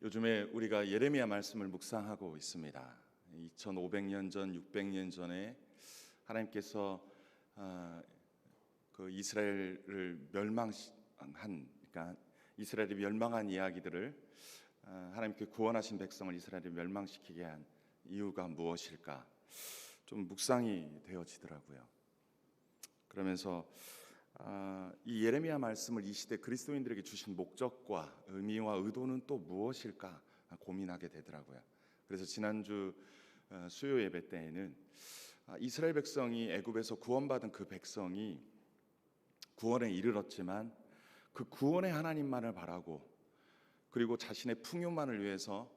요즘에 우리가 예레미야 말씀을 묵상하고 있습니다. 2500년 전, 600년 전에 하나님께서 그 이스라엘을 그러니까 이스라엘이 멸망한 이야기들을 하나님께 구원하신 백성을 이스라엘이 멸망시키게 한 이유가 무엇일까? 좀 묵상이 되어지더라고요. 그러면서 이 예레미야 말씀을 이 시대 그리스도인들에게 주신 목적과 의미와 의도는 또 무엇일까 고민하게 되더라고요. 그래서 지난주 수요 예배 때에는 이스라엘 백성이 애굽에서 구원받은 그 백성이 구원에 이르렀지만 그 구원의 하나님만을 바라고 그리고 자신의 풍요만을 위해서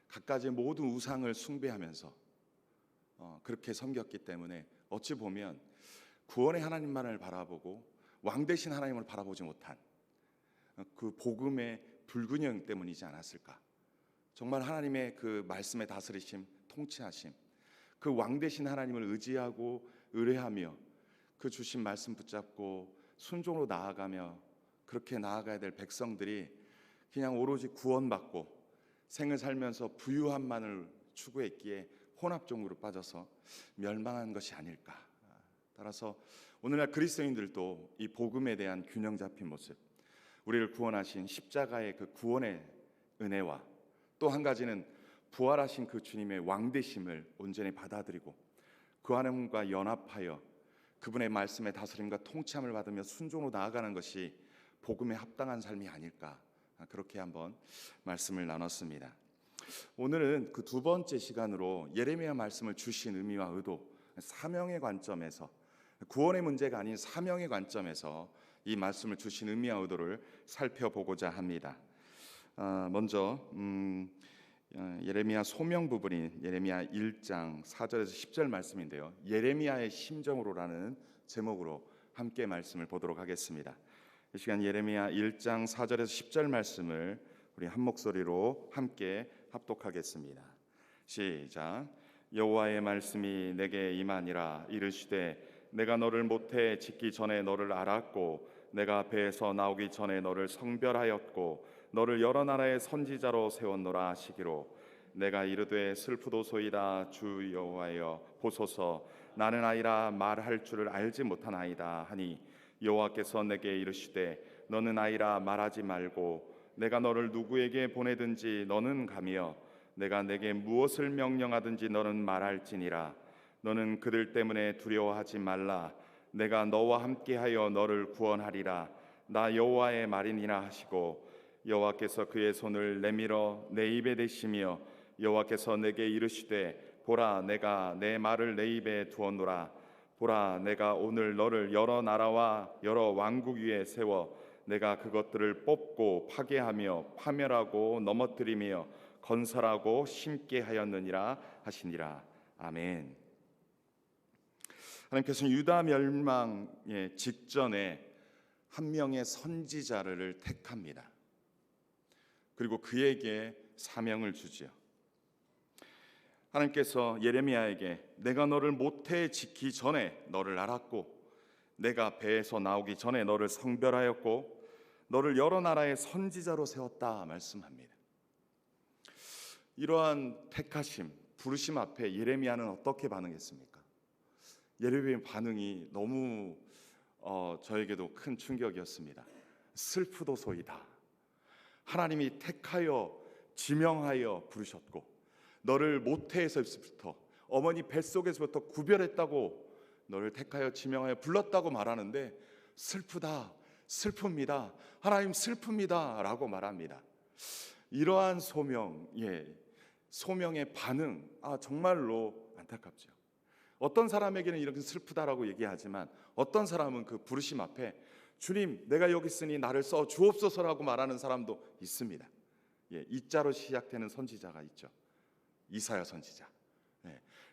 갖가지 모든 우상을 숭배하면서 그렇게 섬겼기 때문에 어찌 보면 구원의 하나님만을 바라보고 왕 대신 하나님을 바라보지 못한 그 복음의 불균형 때문이지 않았을까. 정말 하나님의 그 말씀의 다스리심, 통치하심, 그 왕 대신 하나님을 의지하고 의뢰하며 그 주신 말씀 붙잡고 순종으로 나아가며 그렇게 나아가야 될 백성들이 그냥 오로지 구원받고 생을 살면서 부유함만을 추구했기에 혼합종으로 빠져서 멸망한 것이 아닐까. 따라서 오늘날 그리스도인들도 이 복음에 대한 균형 잡힌 모습, 우리를 구원하신 십자가의 그 구원의 은혜와 또 한 가지는 부활하신 그 주님의 왕되심을 온전히 받아들이고 그 하나님과 연합하여 그분의 말씀의 다스림과 통치함을 받으며 순종으로 나아가는 것이 복음에 합당한 삶이 아닐까, 그렇게 한번 말씀을 나눴습니다. 오늘은 그 두 번째 시간으로 예레미야 말씀을 주신 의미와 의도, 사명의 관점에서, 구원의 문제가 아닌 사명의 관점에서 이 말씀을 주신 의미와 의도를 살펴보고자 합니다. 먼저 예레미야 소명 부분인 예레미야 1장 4절에서 10절 말씀인데요, 예레미야의 심정으로라는 제목으로 함께 말씀을 보도록 하겠습니다. 이 시간 예레미야 1장 4절에서 10절 말씀을 우리 한 목소리로 함께 합독하겠습니다. 시작. 여호와의 말씀이 내게 임하니라. 이르시되 내가 너를 모태에 짓기 전에 너를 알았고 내가 배에서 나오기 전에 너를 성별하였고 너를 여러 나라의 선지자로 세웠노라 하시기로, 내가 이르되 슬프도소이다. 주 여호와여 보소서, 나는 아이라 말할 줄을 알지 못하나이다 하니, 여호와께서 내게 이르시되 너는 아이라 말하지 말고 내가 너를 누구에게 보내든지 너는 가며 내가 내게 무엇을 명령하든지 너는 말할지니라. 너는 그들 때문에 두려워하지 말라. 내가 너와 함께하여 너를 구원하리라. 나 여호와의 말이니라 하시고, 여호와께서 그의 손을 내밀어 내 입에 대시며 여호와께서 내게 이르시되 보라, 내가 내 말을 내 입에 두었노라. 보라, 내가 오늘 너를 여러 나라와 여러 왕국 위에 세워 내가 그것들을 뽑고 파괴하며 파멸하고 넘어뜨리며 건설하고 심게 하였느니라 하시니라. 아멘. 하나님께서는 유다 멸망의 직전에 한 명의 선지자를 택합니다. 그리고 그에게 사명을 주지요. 하나님께서 예레미야에게 내가 너를 모태에 짓기 전에 너를 알았고 내가 배에서 나오기 전에 너를 성별하였고 너를 여러 나라의 선지자로 세웠다 말씀합니다. 이러한 택하심, 부르심 앞에 예레미야는 어떻게 반응했습니까? 예레미야의 반응이 너무 저에게도 큰 충격이었습니다. 슬프도소이다. 하나님이 택하여 지명하여 부르셨고 너를 모태에서부터 어머니 뱃속에서부터 구별했다고 너를 택하여 지명하여 불렀다고 말하는데 슬프다, 슬픕니다, 하나님 슬픕니다 라고 말합니다. 이러한 소명의 반응, 정말로 안타깝죠. 어떤 사람에게는 이렇게 슬프다라고 얘기하지만 어떤 사람은 그 부르심 앞에 주님 내가 여기 있으니 나를 써 주옵소서라고 말하는 사람도 있습니다. 이자로 시작되는 선지자가 있죠. 이사야 선지자.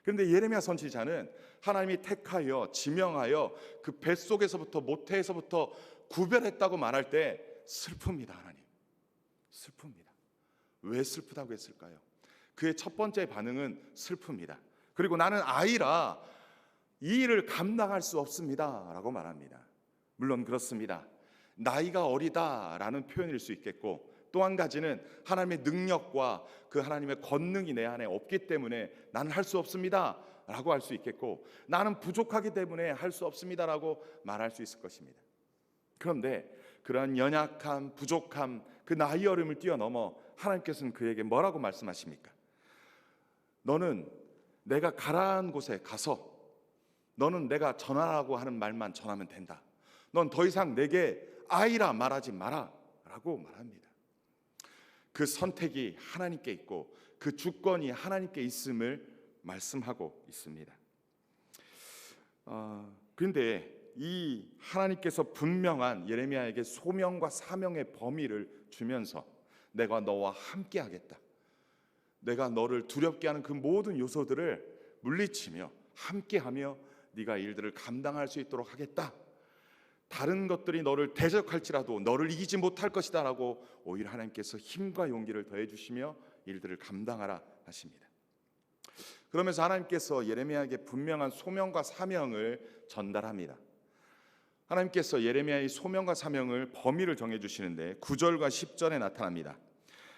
그런데 예레미야 선지자는 하나님이 택하여 지명하여 그 뱃속에서부터 모태에서부터 구별했다고 말할 때 슬픕니다. 하나님 슬픕니다. 왜 슬프다고 했을까요? 그의 첫 번째 반응은 슬픕니다. 그리고 나는 아이라 이 일을 감당할 수 없습니다 라고 말합니다. 물론 그렇습니다. 나이가 어리다라는 표현일 수 있겠고 또 한 가지는 하나님의 능력과 그 하나님의 권능이 내 안에 없기 때문에 나는 할 수 없습니다 라고 할 수 있겠고, 나는 부족하기 때문에 할 수 없습니다 라고 말할 수 있을 것입니다. 그런데 그러한 연약함, 부족함, 그 나의 어려움을 뛰어넘어 하나님께서는 그에게 뭐라고 말씀하십니까? 너는 내가 가라한 곳에 가서 너는 내가 전하라고 하는 말만 전하면 된다. 넌 더 이상 내게 아이라 말하지 마라 라고 말합니다. 그 선택이 하나님께 있고 그 주권이 하나님께 있음을 말씀하고 있습니다. 그런데 이 하나님께서 분명한 예레미야에게 소명과 사명의 범위를 주면서 내가 너와 함께 하겠다, 내가 너를 두렵게 하는 그 모든 요소들을 물리치며 함께하며 네가 일들을 감당할 수 있도록 하겠다, 다른 것들이 너를 대적할지라도 너를 이기지 못할 것이다 라고 오히려 하나님께서 힘과 용기를 더해 주시며 일들을 감당하라 하십니다. 그러면서 하나님께서 예레미야에게 분명한 소명과 사명을 전달합니다. 하나님께서 예레미야의 소명과 사명을 범위를 정해 주시는데 9절과 10절에 나타납니다.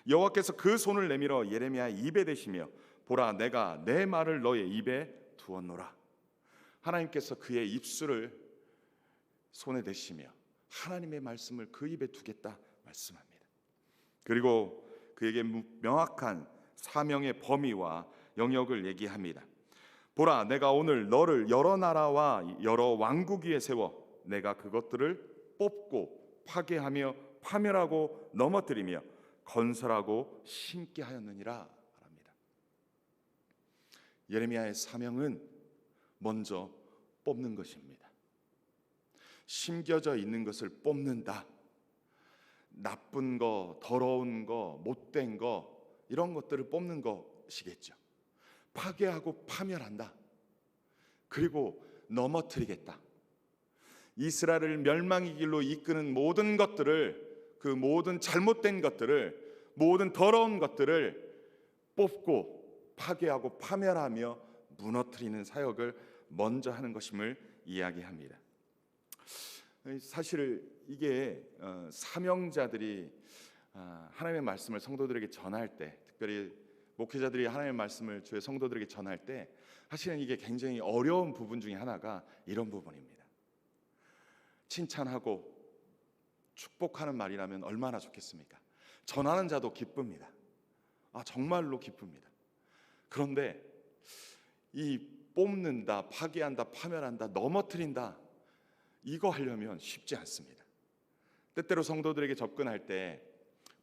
여호와께서 그 손을 내밀어 예레미야의 입에 대시며 보라, 내가 내 말을 너의 입에 두었노라. 하나님께서 그의 입술을 손에 대시며 하나님의 말씀을 그 입에 두겠다 말씀합니다. 그리고 그에게 명확한 사명의 범위와 영역을 얘기합니다. 보라, 내가 오늘 너를 여러 나라와 여러 왕국 위에 세워 내가 그것들을 뽑고 파괴하며 파멸하고 넘어뜨리며 건설하고 심게 하였느니라 합니다. 예레미야의 사명은 먼저 뽑는 것입니다. 심겨져 있는 것을 뽑는다. 나쁜 거, 더러운 거, 못된 거, 이런 것들을 뽑는 것이겠죠. 파괴하고 파멸한다. 그리고 넘어뜨리겠다. 이스라엘을 멸망의 길로 이끄는 모든 것들을, 그 모든 잘못된 것들을, 모든 더러운 것들을 뽑고 파괴하고 파멸하며 무너뜨리는 사역을 먼저 하는 것임을 이야기합니다. 사실 이게 사명자들이 하나님의 말씀을 성도들에게 전할 때, 특별히 목회자들이 하나님의 말씀을 주의 성도들에게 전할 때 사실은 이게 굉장히 어려운 부분 중에 하나가 이런 부분입니다. 칭찬하고 축복하는 말이라면 얼마나 좋겠습니까? 전하는 자도 기쁩니다. 정말로 기쁩니다. 그런데 이 뽑는다, 파괴한다, 파멸한다, 넘어뜨린다, 이거 하려면 쉽지 않습니다. 때때로 성도들에게 접근할 때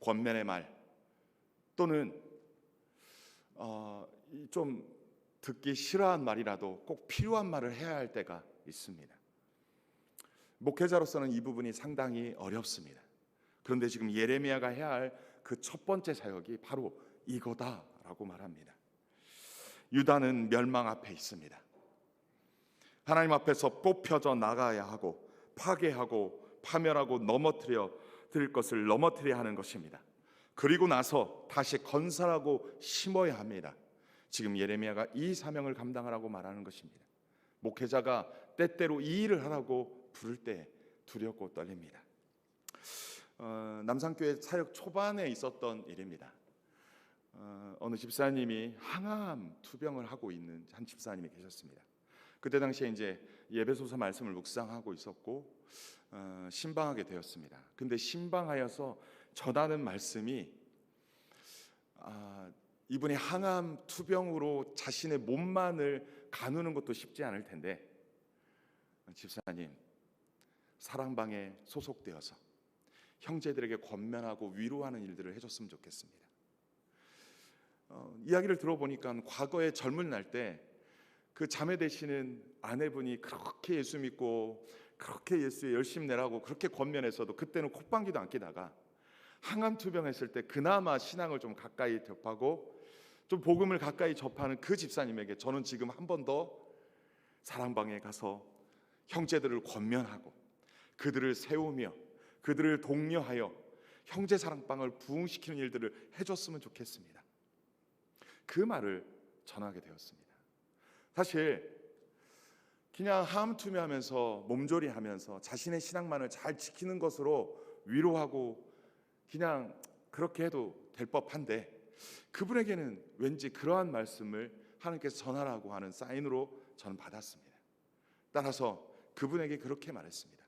권면의 말 또는 좀 듣기 싫어한 말이라도 꼭 필요한 말을 해야 할 때가 있습니다. 목회자로서는 이 부분이 상당히 어렵습니다. 그런데 지금 예레미야가 해야 할 그 첫 번째 사역이 바로 이거다라고 말합니다. 유다는 멸망 앞에 있습니다. 하나님 앞에서 뽑혀져 나가야 하고 파괴하고 파멸하고 넘어뜨려 드릴 것을 넘어뜨려야 하는 것입니다. 그리고 나서 다시 건설하고 심어야 합니다. 지금 예레미야가 이 사명을 감당하라고 말하는 것입니다. 목회자가 때때로 이 일을 하라고 부를 때 두렵고 떨립니다. 남산교회 사역 초반에 있었던 일입니다. 어느 집사님이 항암 투병을 하고 있는 한 집사님이 계셨습니다. 그때 당시에 이제 예배소서 말씀을 묵상하고 있었고 신방하게 되었습니다. 근데 신방하여서 전하는 말씀이 이분이 항암 투병으로 자신의 몸만을 가누는 것도 쉽지 않을 텐데, 집사님 사랑방에 소속되어서 형제들에게 권면하고 위로하는 일들을 해줬으면 좋겠습니다. 이야기를 들어보니까 과거에 젊은 날 때 그 자매 되시는 아내분이 그렇게 예수 믿고 그렇게 예수에 열심히 내라고 그렇게 권면했어도 그때는 콧방귀도 안 끼다가 항암 투병했을 때 그나마 신앙을 좀 가까이 접하고 좀 복음을 가까이 접하는 그 집사님에게 저는 지금 한 번 더 사랑방에 가서 형제들을 권면하고 그들을 세우며 그들을 독려하여 형제 사랑방을 부흥시키는 일들을 해줬으면 좋겠습니다. 그 말을 전하게 되었습니다. 사실 그냥 하암투매하면서 몸조리하면서 자신의 신앙만을 잘 지키는 것으로 위로하고 그냥 그렇게 해도 될 법한데 그분에게는 왠지 그러한 말씀을 하나님께서 전하라고 하는 사인으로 저는 받았습니다. 따라서 그분에게 그렇게 말했습니다.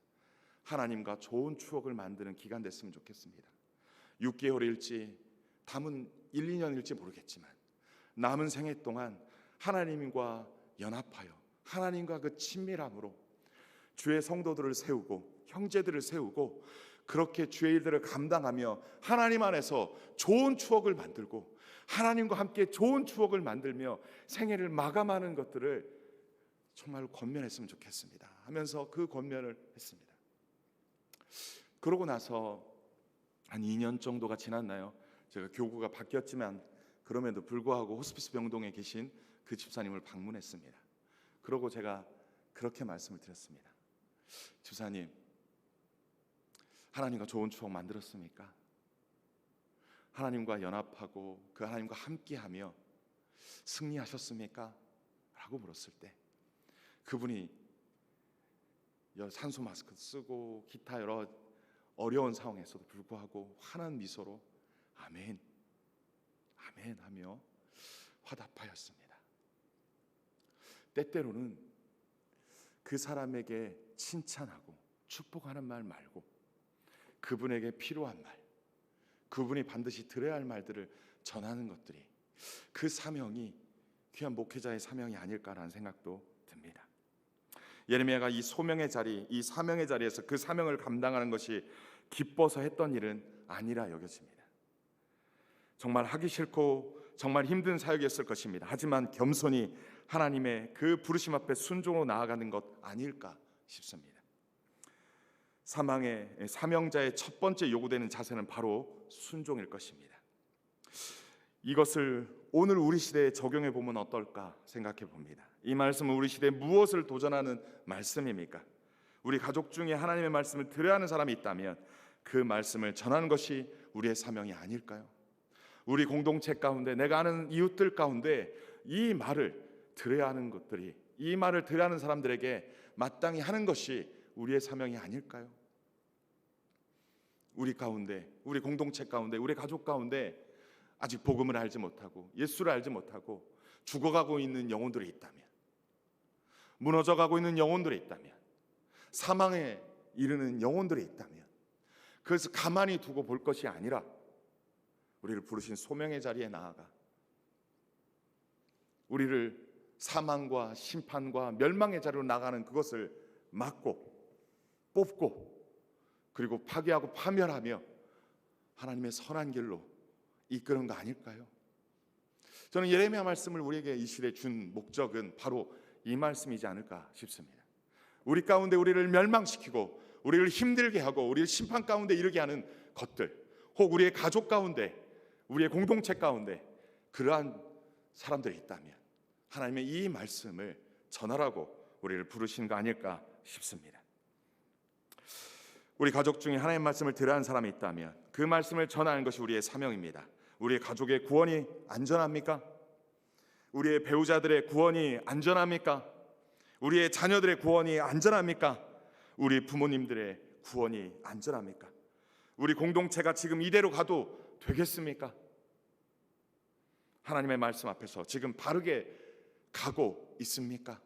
하나님과 좋은 추억을 만드는 기간 됐으면 좋겠습니다. 6개월일지 남은 1, 2년일지 모르겠지만 남은 생애 동안 하나님과 연합하여 하나님과 그 친밀함으로 주의 성도들을 세우고 형제들을 세우고 그렇게 주의 일들을 감당하며 하나님 안에서 좋은 추억을 만들고 하나님과 함께 좋은 추억을 만들며 생애를 마감하는 것들을 정말 권면했으면 좋겠습니다 하면서 그 권면을 했습니다. 그러고 나서 한 2년 정도가 지났나요? 제가 교구가 바뀌었지만 그럼에도 불구하고 호스피스 병동에 계신 그 집사님을 방문했습니다. 그러고 제가 그렇게 말씀을 드렸습니다. 집사님, 하나님과 좋은 추억 만들었습니까? 하나님과 연합하고 그 하나님과 함께하며 승리하셨습니까? 라고 물었을 때 그분이 산소 마스크 쓰고 기타 여러 어려운 상황에서도 불구하고 환한 미소로 아멘, 아멘 하며 화답하였습니다. 때때로는 그 사람에게 칭찬하고 축복하는 말 말고 그분에게 필요한 말, 그분이 반드시 들어야 할 말들을 전하는 것들이 그 사명이 귀한 목회자의 사명이 아닐까라는 생각도 듭니다. 예레미야가 이 소명의 자리, 이 사명의 자리에서 그 사명을 감당하는 것이 기뻐서 했던 일은 아니라 여겨집니다. 정말 하기 싫고 정말 힘든 사역이었을 것입니다. 하지만 겸손히 하나님의 그 부르심 앞에 순종으로 나아가는 것 아닐까 싶습니다. 사명자의 첫 번째 요구되는 자세는 바로 순종일 것입니다. 이것을 오늘 우리 시대에 적용해 보면 어떨까 생각해 봅니다. 이 말씀은 우리 시대에 무엇을 도전하는 말씀입니까? 우리 가족 중에 하나님의 말씀을 들어야 하는 사람이 있다면 그 말씀을 전하는 것이 우리의 사명이 아닐까요? 우리 공동체 가운데 내가 아는 이웃들 가운데 이 말을 들어야 하는 것들이, 이 말을 들어야 하는 사람들에게 마땅히 하는 것이 우리의 사명이 아닐까요? 우리 가운데, 우리 공동체 가운데, 우리 가족 가운데 아직 복음을 알지 못하고 예수를 알지 못하고 죽어가고 있는 영혼들이 있다면, 무너져가고 있는 영혼들이 있다면, 사망에 이르는 영혼들이 있다면, 그래서 가만히 두고 볼 것이 아니라 우리를 부르신 소명의 자리에 나아가 우리를 사망과 심판과 멸망의 자리로 나가는 그것을 막고 뽑고 그리고 파괴하고 파멸하며 하나님의 선한 길로 이끄는 거 아닐까요? 저는 예레미야 말씀을 우리에게 이 시대에 준 목적은 바로 이 말씀이지 않을까 싶습니다. 우리 가운데 우리를 멸망시키고 우리를 힘들게 하고 우리를 심판 가운데 이르게 하는 것들, 혹 우리의 가족 가운데, 우리의 공동체 가운데 그러한 사람들이 있다면 하나님의 이 말씀을 전하라고 우리를 부르신 거 아닐까 싶습니다. 우리 가족 중에 하나님의 말씀을 들어야 하는 사람이 있다면 그 말씀을 전하는 것이 우리의 사명입니다. 우리의 가족의 구원이 안전합니까? 우리의 배우자들의 구원이 안전합니까? 우리의 자녀들의 구원이 안전합니까? 우리 부모님들의 구원이 안전합니까? 우리 공동체가 지금 이대로 가도 되겠습니까? 하나님의 말씀 앞에서 지금 바르게 가고 있습니까?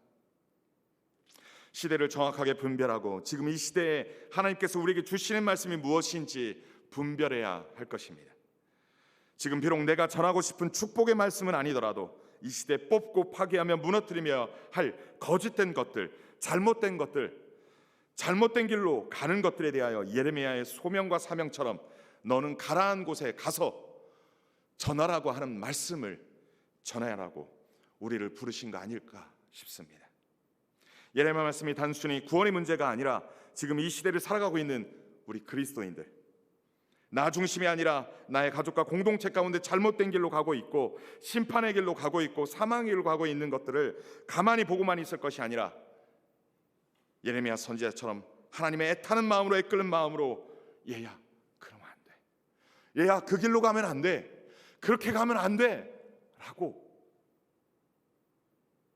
시대를 정확하게 분별하고 지금 이 시대에 하나님께서 우리에게 주시는 말씀이 무엇인지 분별해야 할 것입니다. 지금 비록 내가 전하고 싶은 축복의 말씀은 아니더라도 이 시대에 뽑고 파괴하며 무너뜨리며 할 거짓된 것들, 잘못된 것들, 잘못된 길로 가는 것들에 대하여 예레미야의 소명과 사명처럼 너는 가라한 곳에 가서 전하라고 하는 말씀을 전하라고 우리를 부르신 거 아닐까 싶습니다. 예레미야 말씀이 단순히 구원의 문제가 아니라 지금 이 시대를 살아가고 있는 우리 그리스도인들, 나 중심이 아니라 나의 가족과 공동체 가운데 잘못된 길로 가고 있고 심판의 길로 가고 있고 사망의 길로 가고 있는 것들을 가만히 보고만 있을 것이 아니라 예레미야 선지자처럼 하나님의 애타는 마음으로 애끓는 마음으로 얘야 그러면 안 돼, 얘야 그 길로 가면 안 돼, 그렇게 가면 안 돼 라고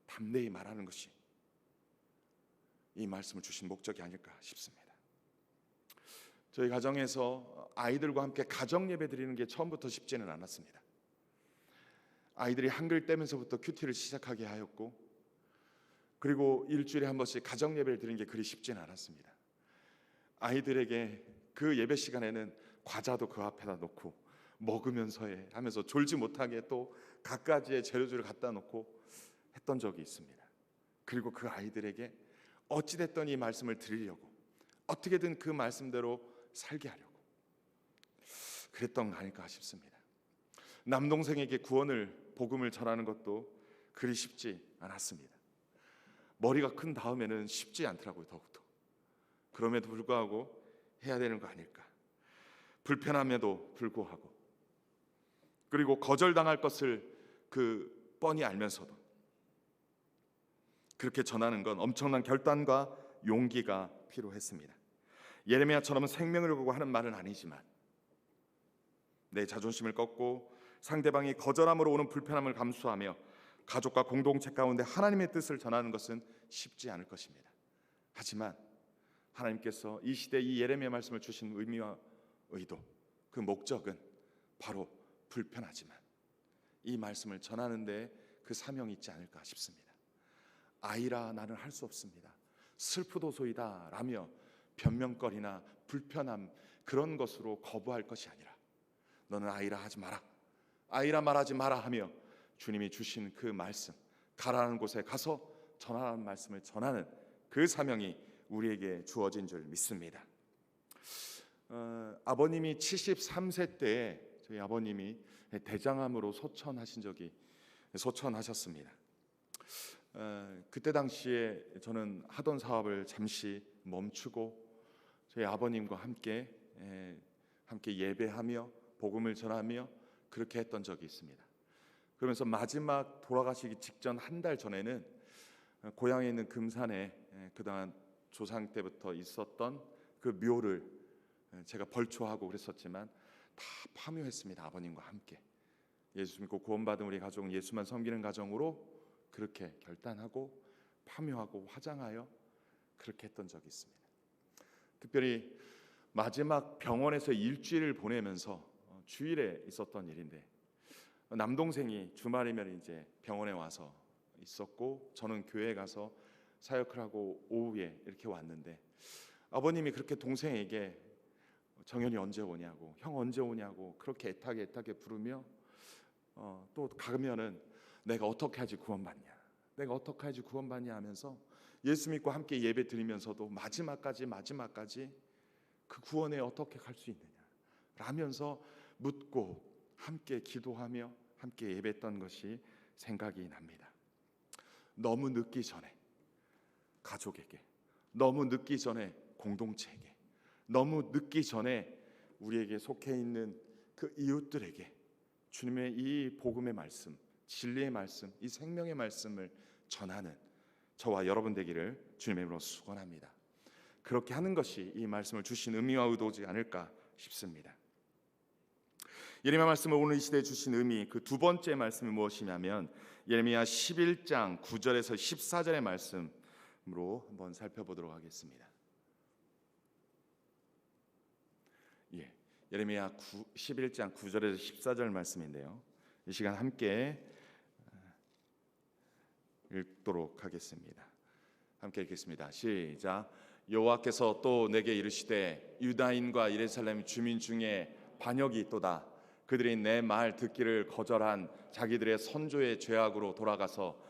담대히 말하는 것이 이 말씀을 주신 목적이 아닐까 싶습니다. 저희 가정에서 아이들과 함께 가정 예배 드리는 게 처음부터 쉽지는 않았습니다. 아이들이 한글 떼면서부터 큐티를 시작하게 하였고, 그리고 일주일에 한 번씩 가정 예배를 드리는 게 그리 쉽지는 않았습니다. 아이들에게 그 예배 시간에는 과자도 그 앞에다 놓고 먹으면서 하면서 졸지 못하게 또 갖가지의 재료들을 갖다 놓고 했던 적이 있습니다. 그리고 그 아이들에게 어찌됐든 이 말씀을 드리려고, 어떻게든 그 말씀대로 살게 하려고 그랬던 거 아닐까 싶습니다. 남동생에게 복음을 전하는 것도 그리 쉽지 않았습니다. 머리가 큰 다음에는 쉽지 않더라고요. 더욱더. 그럼에도 불구하고 해야 되는 거 아닐까. 불편함에도 불구하고, 그리고 거절당할 것을 뻔히 알면서도 그렇게 전하는 건 엄청난 결단과 용기가 필요했습니다. 예레미야처럼 생명을 걸고 하는 말은 아니지만, 내 자존심을 꺾고 상대방이 거절함으로 오는 불편함을 감수하며 가족과 공동체 가운데 하나님의 뜻을 전하는 것은 쉽지 않을 것입니다. 하지만 하나님께서 이 시대에 이 예레미야 말씀을 주신 의미와 의도, 그 목적은 바로 불편하지만 이 말씀을 전하는 데 그 사명이 있지 않을까 싶습니다. 아이라 나는 할 수 없습니다, 슬프도소이다 라며 변명거리나 불편함, 그런 것으로 거부할 것이 아니라, 너는 아이라 하지 마라, 아이라 말하지 마라 하며 주님이 주신 그 말씀, 가라는 곳에 가서 전하라는 말씀을 전하는 그 사명이 우리에게 주어진 줄 믿습니다. 아버님이 73세 때에 저희 아버님이 대장암으로 소천하셨습니다. 그때 당시에 저는 하던 사업을 잠시 멈추고 저희 아버님과 함께 예배하며 복음을 전하며 그렇게 했던 적이 있습니다. 그러면서 마지막 돌아가시기 직전 한 달 전에는 고향에 있는 금산에 그동안 조상 때부터 있었던 그 묘를 제가 벌초하고 그랬었지만 다 파묘했습니다. 아버님과 함께 예수 믿고 구원받은 우리 가족은 예수만 섬기는 가정으로 그렇게 결단하고 파묘하고 화장하여 그렇게 했던 적이 있습니다. 특별히 마지막 병원에서 일주일을 보내면서 주일에 있었던 일인데, 남동생이 주말이면 이제 병원에 와서 있었고 저는 교회에 가서 사역을 하고 오후에 이렇게 왔는데, 아버님이 그렇게 동생에게 정연이 언제 오냐고, 형 언제 오냐고 그렇게 애타게 부르며 또 가면은 내가 어떻게 하지 구원받냐, 내가 어떻게 하지 구원받냐 하면서 예수 믿고 함께 예배 드리면서도 마지막까지 그 구원에 어떻게 갈 수 있느냐 라면서 묻고 함께 기도하며 함께 예배했던 것이 생각이 납니다. 너무 늦기 전에 가족에게, 너무 늦기 전에 공동체에게, 너무 늦기 전에 우리에게 속해 있는 그 이웃들에게 주님의 이 복음의 말씀, 진리의 말씀, 이 생명의 말씀을 전하는 저와 여러분 되기를 주님의 이름으로 축원합니다. 그렇게 하는 것이 이 말씀을 주신 의미와 의도지 않을까 싶습니다. 예레미야 말씀을 오늘 이 시대에 주신 의미, 그 두 번째 말씀이 무엇이냐면 예레미야 11장 9절에서 14절의 말씀으로 한번 살펴보도록 하겠습니다. 예레미야 11장 9절에서 14절 말씀인데요, 이 시간 함께 읽도록 하겠습니다. 함께 읽겠습니다. 시작. 여호와께서 또 내게 이르시되 유다인과 예루살렘 주민 중에 반역이 있도다. 그들이 내 말 듣기를 거절한 자기들의 선조의 죄악으로 돌아가서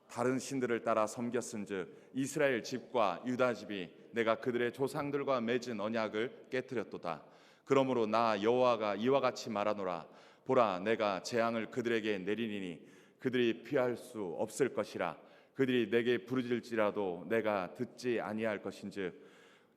다른 신들을 따라 섬겼은즉 이스라엘 집과 유다 집이 내가 그들의 조상들과 맺은 언약을 깨뜨렸도다. 그러므로 나 여호와가 이와 같이 말하노라. 보라, 내가 재앙을 그들에게 내리니 그들이 피할 수 없을 것이라. 그들이 내게 부르짖을지라도 내가 듣지 아니할 것인즉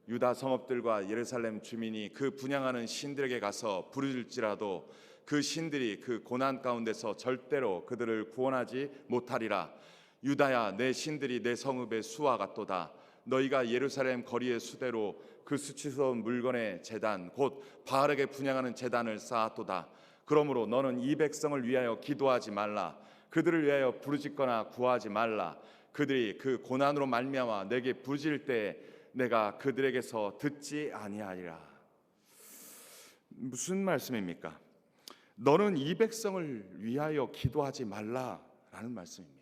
유다 성읍들과 예루살렘 주민이 그 분향하는 신들에게 가서 부르짖을지라도 그 신들이 그 고난 가운데서 절대로 그들을 구원하지 못하리라. 유다야, 내 신들이 내 성읍의 수와 같도다. 너희가 예루살렘 거리의 수대로 그 수치스러운 물건의 제단 곧 바알에게 분향하는 제단을 쌓았도다. 그러므로 너는 이 백성을 위하여 기도하지 말라. 그들을 위하여 부르짖거나 구하지 말라. 그들이 그 고난으로 말미암아 내게 부르짖을 때 내가 그들에게서 듣지 아니하리라. 무슨 말씀입니까? 너는 이 백성을 위하여 기도하지 말라라는 말씀입니다.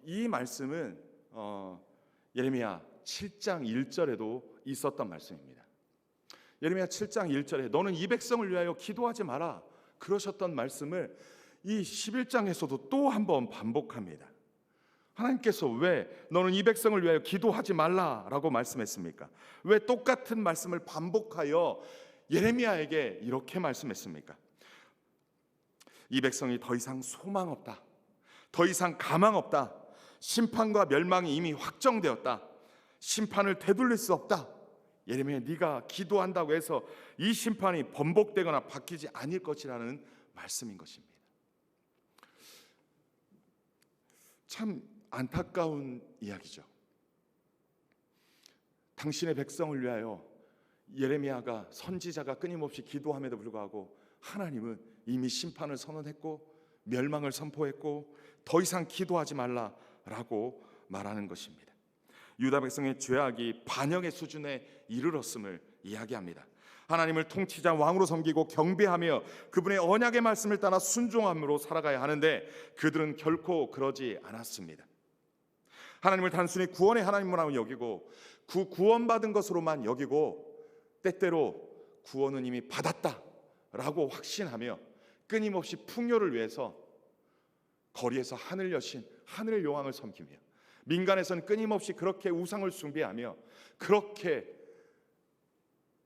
이 말씀은 예레미야 7장 1절에도 있었던 말씀입니다. 예레미야 7장 1절에 너는 이 백성을 위하여 기도하지 마라 그러셨던 말씀을 이 11장에서도 또 한 번 반복합니다. 하나님께서 왜 너는 이 백성을 위하여 기도하지 말라라고 말씀했습니까? 왜 똑같은 말씀을 반복하여 예레미야에게 이렇게 말씀했습니까? 이 백성이 더 이상 소망 없다, 더 이상 가망 없다, 심판과 멸망이 이미 확정되었다, 심판을 되돌릴 수 없다. 예레미야, 네가 기도한다고 해서 이 심판이 번복되거나 바뀌지 않을 것이라는 말씀인 것입니다. 참 안타까운 이야기죠. 당신의 백성을 위하여 예레미야가 선지자가 끊임없이 기도함에도 불구하고 하나님은 이미 심판을 선언했고 멸망을 선포했고 더 이상 기도하지 말라라고 말하는 것입니다. 유다 백성의 죄악이 반역의 수준에 이르렀음을 이야기합니다. 하나님을 통치자 왕으로 섬기고 경배하며 그분의 언약의 말씀을 따라 순종함으로 살아가야 하는데 그들은 결코 그러지 않았습니다. 하나님을 단순히 구원의 하나님으로 여기고 구원받은 것으로만 여기고 때때로 구원은 이미 받았다라고 확신하며 끊임없이 풍요를 위해서 거리에서 하늘 여신, 하늘의 여왕을 섬기며 민간에서는 끊임없이 그렇게 우상을 숭배하며 그렇게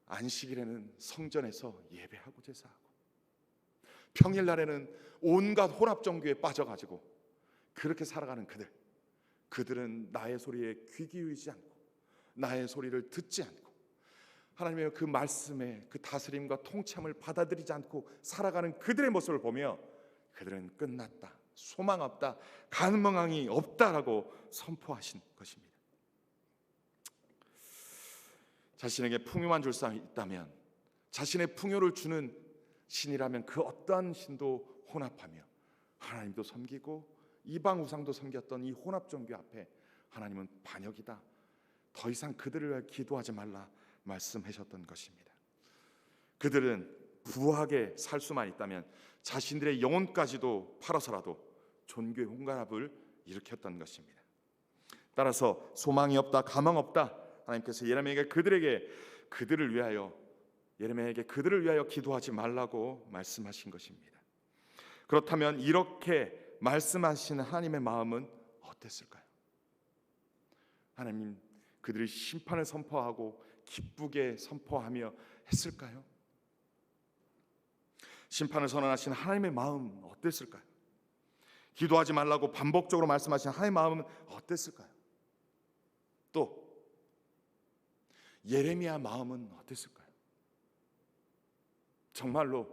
안식일에는 성전에서 예배하고 제사하고 평일날에는 온갖 혼합종교에 빠져가지고 그렇게 살아가는 그들은 나의 소리에 귀 기울이지 않고 나의 소리를 듣지 않고 하나님의 그 말씀의 그 다스림과 통참을 받아들이지 않고 살아가는 그들의 모습을 보며 그들은 끝났다, 소망 없다, 가망이 없다라고 선포하신 것입니다. 자신에게 풍요만 줄 수 있다면, 자신의 풍요를 주는 신이라면 그 어떠한 신도 혼합하며 하나님도 섬기고 이방 우상도 섬겼던 이 혼합 종교 앞에 하나님은 반역이다, 더 이상 그들을 위해 기도하지 말라 말씀하셨던 것입니다. 그들은 부하게 살 수만 있다면 자신들의 영혼까지도 팔아서라도 종교의 혼합을 일으켰던 것입니다. 따라서 소망이 없다, 가망 없다, 하나님께서 예레미야에게 그들을 위하여 기도하지 말라고 말씀하신 것입니다. 그렇다면 이렇게 말씀하신 하나님의 마음은 어땠을까요? 하나님 그들이 심판을 선포하고 기쁘게 선포하며 했을까요? 심판을 선언하신 하나님의 마음 어땠을까요? 기도하지 말라고 반복적으로 말씀하신 하나님의 마음은 어땠을까요? 또 예레미야 마음은 어땠을까요? 정말로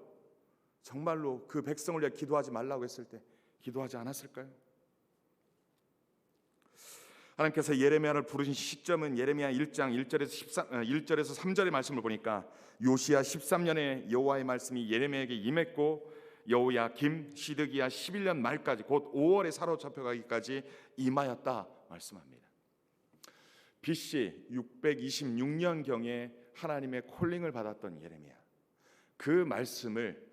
그 백성을 위해 기도하지 말라고 했을 때 기도하지 않았을까요? 하나님께서 예레미야를 부르신 시점은 예레미야 1장 1절에서 3절의 말씀을 보니까 요시야 13년에 여호와의 말씀이 예레미야에게 임했고 여호야김 시드기야 11년 말까지 곧 5월에 사로잡혀가기까지 임하였다 말씀합니다. BC 626년경에 하나님의 콜링을 받았던 예레미야, 그 말씀을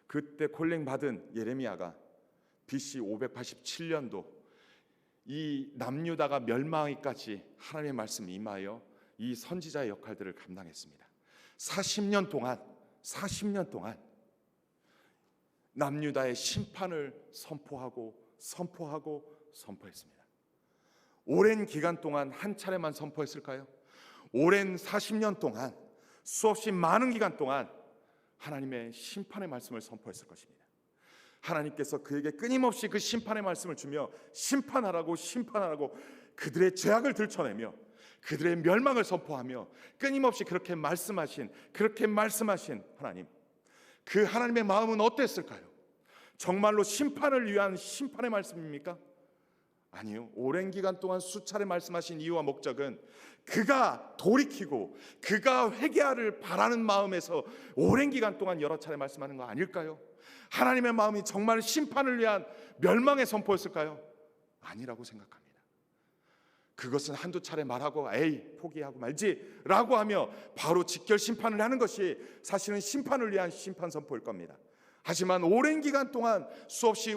그때 콜링 받은 예레미야가 BC 587년도 이 남유다가 멸망하기까지 하나님의 말씀이 임하여 이 선지자의 역할들을 감당했습니다. 40년 동안 남유다의 심판을 선포했습니다. 오랜 기간 동안 한 차례만 선포했을까요? 오랜 40년 동안 수없이 많은 기간 동안 하나님의 심판의 말씀을 선포했을 것입니다. 하나님께서 그에게 끊임없이 그 심판의 말씀을 주며 심판하라고 그들의 죄악을 들춰내며 그들의 멸망을 선포하며 끊임없이 그렇게 말씀하신 하나님, 그 하나님의 마음은 어땠을까요? 정말로 심판을 위한 심판의 말씀입니까? 아니요. 오랜 기간 동안 수차례 말씀하신 이유와 목적은 그가 돌이키고 그가 회개하를 바라는 마음에서 오랜 기간 동안 여러 차례 말씀하는 거 아닐까요? 하나님의 마음이 정말 심판을 위한 멸망의 선포였을까요? 아니라고 생각합니다. 그것은 한두 차례 말하고 에이 포기하고 말지 라고 하며 바로 직결 심판을 하는 것이 사실은 심판을 위한 심판 선포일 겁니다. 하지만 오랜 기간 동안 수없이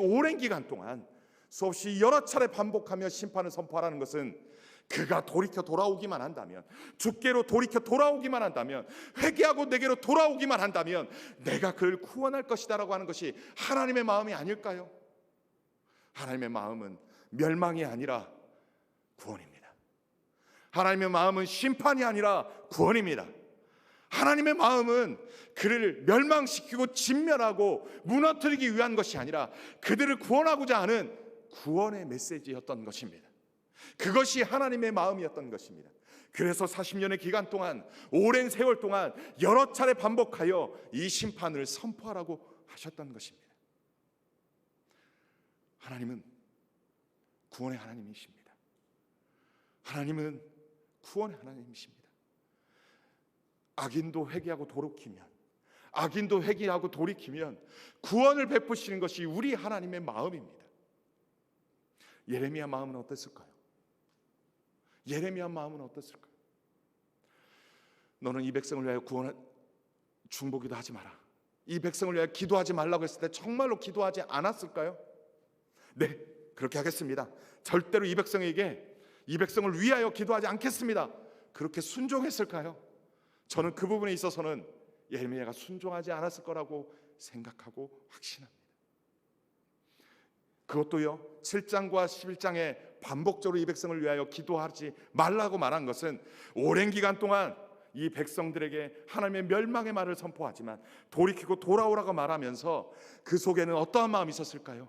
여러 차례 반복하며 심판을 선포하라는 것은 그가 돌이켜 돌아오기만 한다면, 주께로 돌이켜 돌아오기만 한다면, 회개하고 내게로 돌아오기만 한다면 내가 그를 구원할 것이다 라고 하는 것이 하나님의 마음이 아닐까요? 하나님의 마음은 멸망이 아니라 구원입니다. 하나님의 마음은 심판이 아니라 구원입니다. 하나님의 마음은 그를 멸망시키고 진멸하고 무너뜨리기 위한 것이 아니라 그들을 구원하고자 하는 구원의 메시지였던 것입니다. 그것이 하나님의 마음이었던 것입니다. 그래서 40년의 기간 동안, 오랜 세월 동안 여러 차례 반복하여 이 심판을 선포하라고 하셨던 것입니다. 하나님은 구원의 하나님이십니다. 하나님은 구원의 하나님이십니다. 악인도 회개하고 돌이키면 구원을 베푸시는 것이 우리 하나님의 마음입니다. 예레미야 마음은 어땠을까요? 너는 이 백성을 위하여 중보기도 하지 마라. 이 백성을 위하여 기도하지 말라고 했을 때 정말로 기도하지 않았을까요? 네, 그렇게 하겠습니다. 절대로 이 백성을 위하여 기도하지 않겠습니다. 그렇게 순종했을까요? 저는 그 부분에 있어서는 예레미야가 순종하지 않았을 거라고 생각하고 확신합니다. 그것도요, 7장과 11장에 반복적으로 이 백성을 위하여 기도하지 말라고 말한 것은 오랜 기간 동안 이 백성들에게 하나님의 멸망의 말을 선포하지만 돌이키고 돌아오라고 말하면서 그 속에는 어떠한 마음이 있었을까요?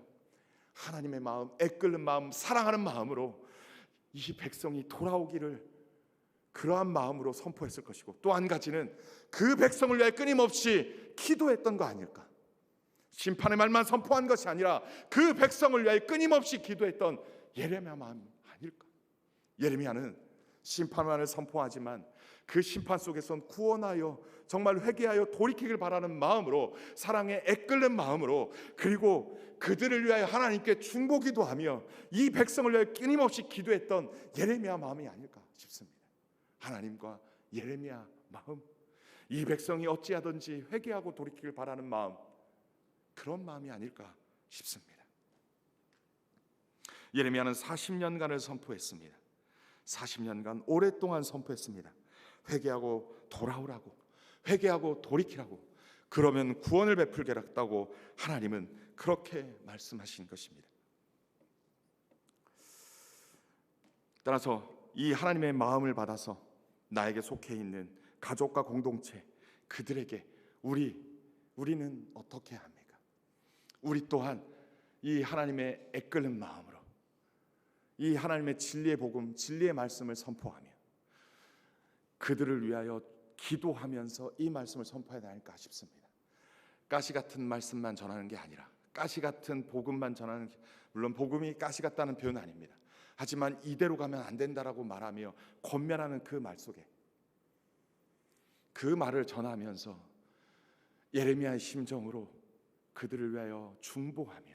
하나님의 마음, 애끓는 마음, 사랑하는 마음으로 이 백성이 돌아오기를 그러한 마음으로 선포했을 것이고, 또 한 가지는 그 백성을 위해 끊임없이 기도했던 거 아닐까? 심판의 말만 선포한 것이 아니라 그 백성을 위해 끊임없이 기도했던 예레미야 마음 아닐까? 예레미야는 심판만을 선포하지만 그 심판 속에선 구원하여 정말 회개하여 돌이키길 바라는 마음으로, 사랑에 애끓는 마음으로, 그리고 그들을 위하여 하나님께 중보기도 하며 이 백성을 위하여 끊임없이 기도했던 예레미야 마음이 아닐까 싶습니다. 하나님과 예레미야 마음, 이 백성이 어찌하든지 회개하고 돌이키길 바라는 마음, 그런 마음이 아닐까 싶습니다. 예레미야는 40년간을 선포했습니다. 40년간 오랫동안 선포했습니다. 회개하고 돌아오라고, 회개하고 돌이키라고, 그러면 구원을 베풀겠다고 하나님은 그렇게 말씀하신 것입니다. 따라서 이 하나님의 마음을 받아서 나에게 속해 있는 가족과 공동체, 그들에게 우리는 어떻게 합니까? 우리 또한 이 하나님의 애끓는 마음으로 이 하나님의 진리의 복음, 진리의 말씀을 선포하며 그들을 위하여 기도하면서 이 말씀을 선포해야 하니까 싶습니다. 가시 같은 말씀만 전하는 게 아니라, 가시 같은 복음만 전하는, 물론 복음이 가시 같다는 표현은 아닙니다. 하지만 이대로 가면 안 된다라고 말하며 권면하는 그 말 속에, 그 말을 전하면서 예레미야의 심정으로 그들을 위하여 중보하며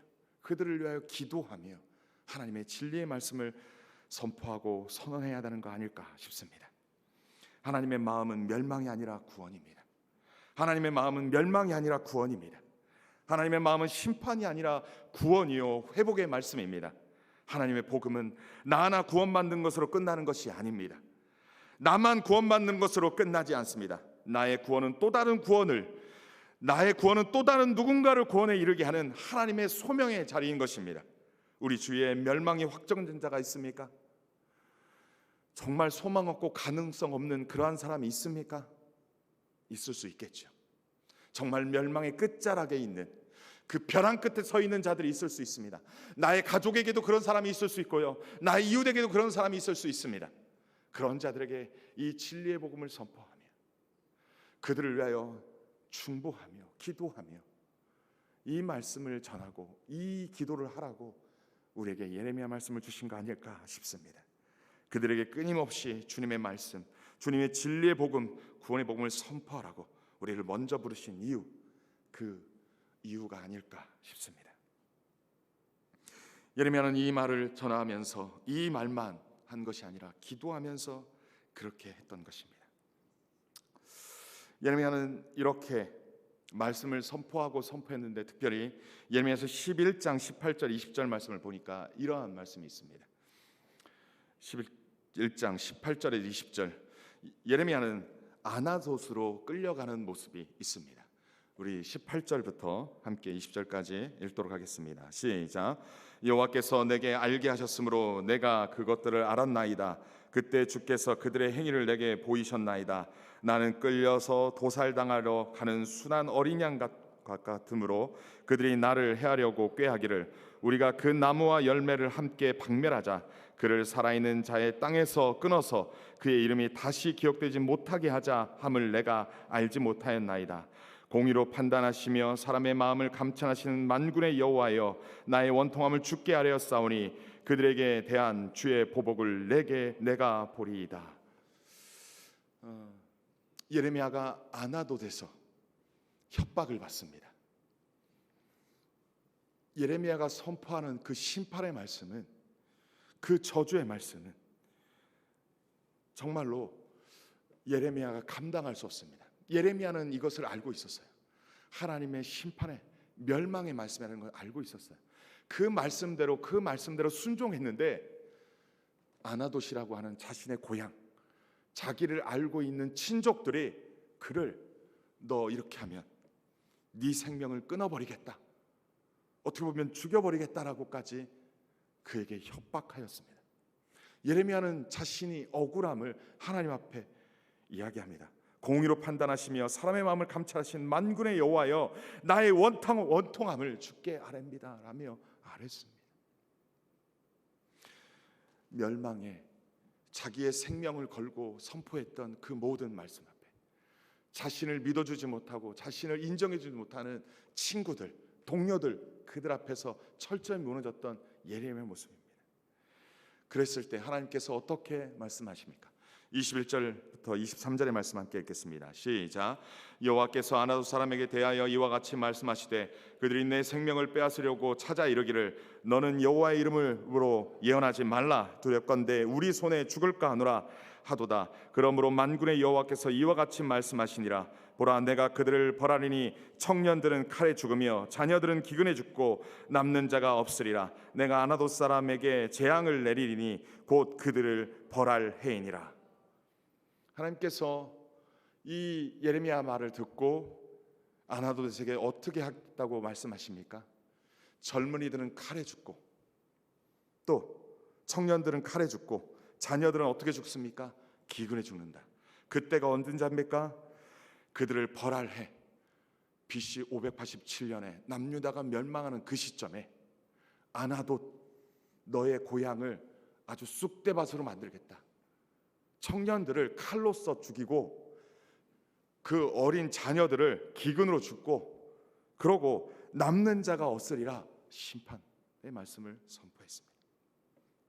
그들을 위하여 기도하며 하나님의 진리의 말씀을 선포하고 선언해야 하는 거 아닐까 싶습니다. 하나님의 마음은 멸망이 아니라 구원입니다. 하나님의 마음은 멸망이 아니라 구원입니다. 하나님의 마음은 심판이 아니라 구원이요 회복의 말씀입니다. 하나님의 복음은 나 하나 구원받는 것으로 끝나는 것이 아닙니다. 나만 구원받는 것으로 끝나지 않습니다. 나의 구원은 또 다른 누군가를 구원에 이르게 하는 하나님의 소명의 자리인 것입니다. 우리 주위에 멸망이 확정된 자가 있습니까? 정말 소망 없고 가능성 없는 그러한 사람이 있습니까? 있을 수 있겠죠. 정말 멸망의 끝자락에 있는, 그 벼랑 끝에 서 있는 자들이 있을 수 있습니다. 나의 가족에게도 그런 사람이 있을 수 있고요, 나의 이웃에게도 그런 사람이 있을 수 있습니다. 그런 자들에게 이 진리의 복음을 선포하며 그들을 위하여 중보하며 기도하며 이 말씀을 전하고 이 기도를 하라고 우리에게 예레미야 말씀을 주신 거 아닐까 싶습니다. 그들에게 끊임없이 주님의 말씀, 주님의 진리의 복음, 구원의 복음을 선포하라고 우리를 먼저 부르신 이유, 그 이유가 아닐까 싶습니다. 예레미야는 이 말을 전하면서 이 말만 한 것이 아니라 기도하면서 그렇게 했던 것입니다. 예레미야는 이렇게 말씀을 선포했는데 특별히 예레미야서 11장 18절 20절 말씀을 보니까 이러한 말씀이 있습니다. 11장 18절에 20절, 예레미야는 아나돗으로 끌려가는 모습이 있습니다. 우리 18절부터 함께 20절까지 읽도록 하겠습니다. 시작. 여호와께서 내게 알게 하셨으므로 내가 그것들을 알았나이다. 그때 주께서 그들의 행위를 내게 보이셨나이다. 나는 끌려서 도살당하러 가는 순한 어린 양 같으므로 그들이 나를 해하려고 꾀하기를 우리가 그 나무와 열매를 함께 박멸하자. 그를 살아있는 자의 땅에서 끊어서 그의 이름이 다시 기억되지 못하게 하자 함을 내가 알지 못하였나이다. 공의로 판단하시며 사람의 마음을 감찰하시는 만군의 여호와여, 나의 원통함을 주께 아뢰었사오니 그들에게 대한 주의 보복을 내가 보리이다. 예레미야가 아나돗에서 협박을 받습니다. 예레미야가 선포하는 그 심판의 말씀은, 그 저주의 말씀은 정말로 예레미야가 감당할 수 없습니다. 예레미야는 이것을 알고 있었어요. 하나님의 심판의 멸망의 말씀이라는 걸 알고 있었어요. 그 말씀대로 순종했는데 아나돗이라고 하는 자신의 고향, 자기를 알고 있는 친족들이 그를 너 이렇게 하면 네 생명을 끊어버리겠다, 어떻게 보면 죽여버리겠다라고까지 그에게 협박하였습니다. 예레미야는 자신이 억울함을 하나님 앞에 이야기합니다. 공의로 판단하시며 사람의 마음을 감찰하신 만군의 여호와여, 나의 원통함을 주께 아뢰입니다 라며 아뢰습니다. 멸망에 자기의 생명을 걸고 선포했던 그 모든 말씀 앞에 자신을 믿어주지 못하고 자신을 인정해주지 못하는 친구들, 동료들, 그들 앞에서 철저히 무너졌던 예레미야의 모습입니다. 그랬을 때 하나님께서 어떻게 말씀하십니까? 21절부터 23절의 말씀 함께 읽겠습니다. 시작. 여호와께서 아나돗 사람에게 대하여 이와 같이 말씀하시되 그들이 내 생명을 빼앗으려고 찾아 이르기를 너는 여호와의 이름으로 예언하지 말라. 두렵건대 우리 손에 죽을까 하노라 하도다. 그러므로 만군의 여호와께서 이와 같이 말씀하시니라. 보라, 내가 그들을 벌하리니 청년들은 칼에 죽으며 자녀들은 기근에 죽고 남는 자가 없으리라. 내가 아나돗 사람에게 재앙을 내리리니 곧 그들을 벌할 해이니라. 하나님께서 이 예레미야 말을 듣고 아나돗에게 어떻게 하겠다고 말씀하십니까? 젊은이들은 칼에 죽고 또 청년들은 칼에 죽고 자녀들은 어떻게 죽습니까? 기근에 죽는다. 그때가 언제입니까? 그들을 벌할 해, BC 587년에 남유다가 멸망하는 그 시점에 아나돗, 너의 고향을 아주 쑥대밭으로 만들겠다. 청년들을 칼로 써 죽이고 그 어린 자녀들을 기근으로 죽고 그러고 남는 자가 없으리라 심판의 말씀을 선포했습니다.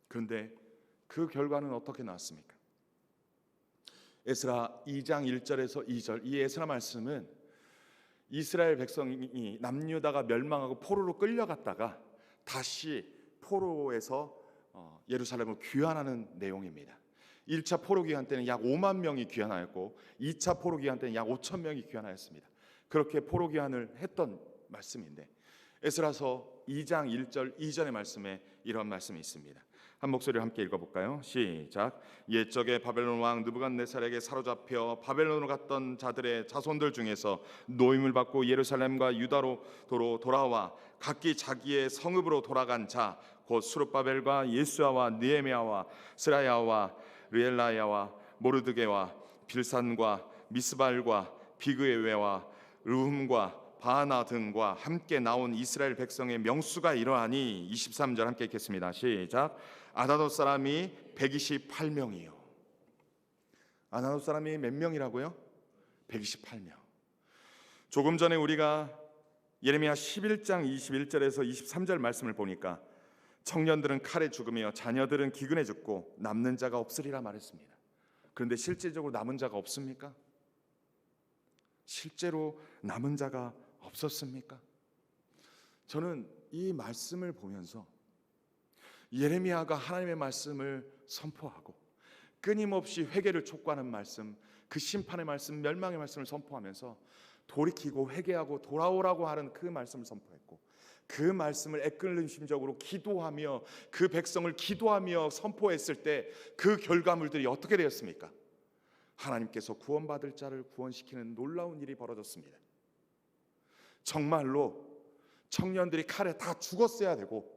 그런데 그 결과는 어떻게 나왔습니까? 에스라 2장 1절에서 2절, 이 에스라 말씀은 이스라엘 백성이 남유다가 멸망하고 포로로 끌려갔다가 다시 포로에서 예루살렘을 귀환하는 내용입니다. 1차 포로 기간 때는 약 5만 명이 귀환하였고 2차 포로 기간 때는 약 5천 명이 귀환하였습니다. 그렇게 포로 귀환을 했던 말씀인데 에스라서 2장 1절 2절의 말씀에 이런 말씀이 있습니다. 한 목소리로 함께 읽어볼까요? 시작. 옛적에 바벨론 왕 느부갓네살에게 사로잡혀 바벨론으로 갔던 자들의 자손들 중에서 노임을 받고 예루살렘과 유다로 돌아와 각기 자기의 성읍으로 돌아간 자 곧 수룹바벨과 예수아와 느헤미야와 스라야와 르엘라야와 모르드게와 빌산과 미스발과 비그에웨와 르훔과 바하나 등과 함께 나온 이스라엘 백성의 명수가 이러하니 23절 함께 읽겠습니다. 시작. 아나돗 사람이 128명이요. 아나돗 사람이 몇 명이라고요? 128명. 조금 전에 우리가 예레미야 11장 21절에서 23절 말씀을 보니까 청년들은 칼에 죽으며 자녀들은 기근에 죽고 남는 자가 없으리라 말했습니다. 그런데 실질적으로 남은 자가 없습니까? 실제로 남은 자가 없었습니까? 저는 이 말씀을 보면서 예레미야가 하나님의 말씀을 선포하고 끊임없이 회개를 촉구하는 말씀, 그 심판의 말씀, 멸망의 말씀을 선포하면서 돌이키고 회개하고 돌아오라고 하는 그 말씀을 선포했고, 그 말씀을 애끓는 심적으로 기도하며 그 백성을 기도하며 선포했을 때 그 결과물들이 어떻게 되었습니까? 하나님께서 구원받을 자를 구원시키는 놀라운 일이 벌어졌습니다. 정말로 청년들이 칼에 다 죽었어야 되고,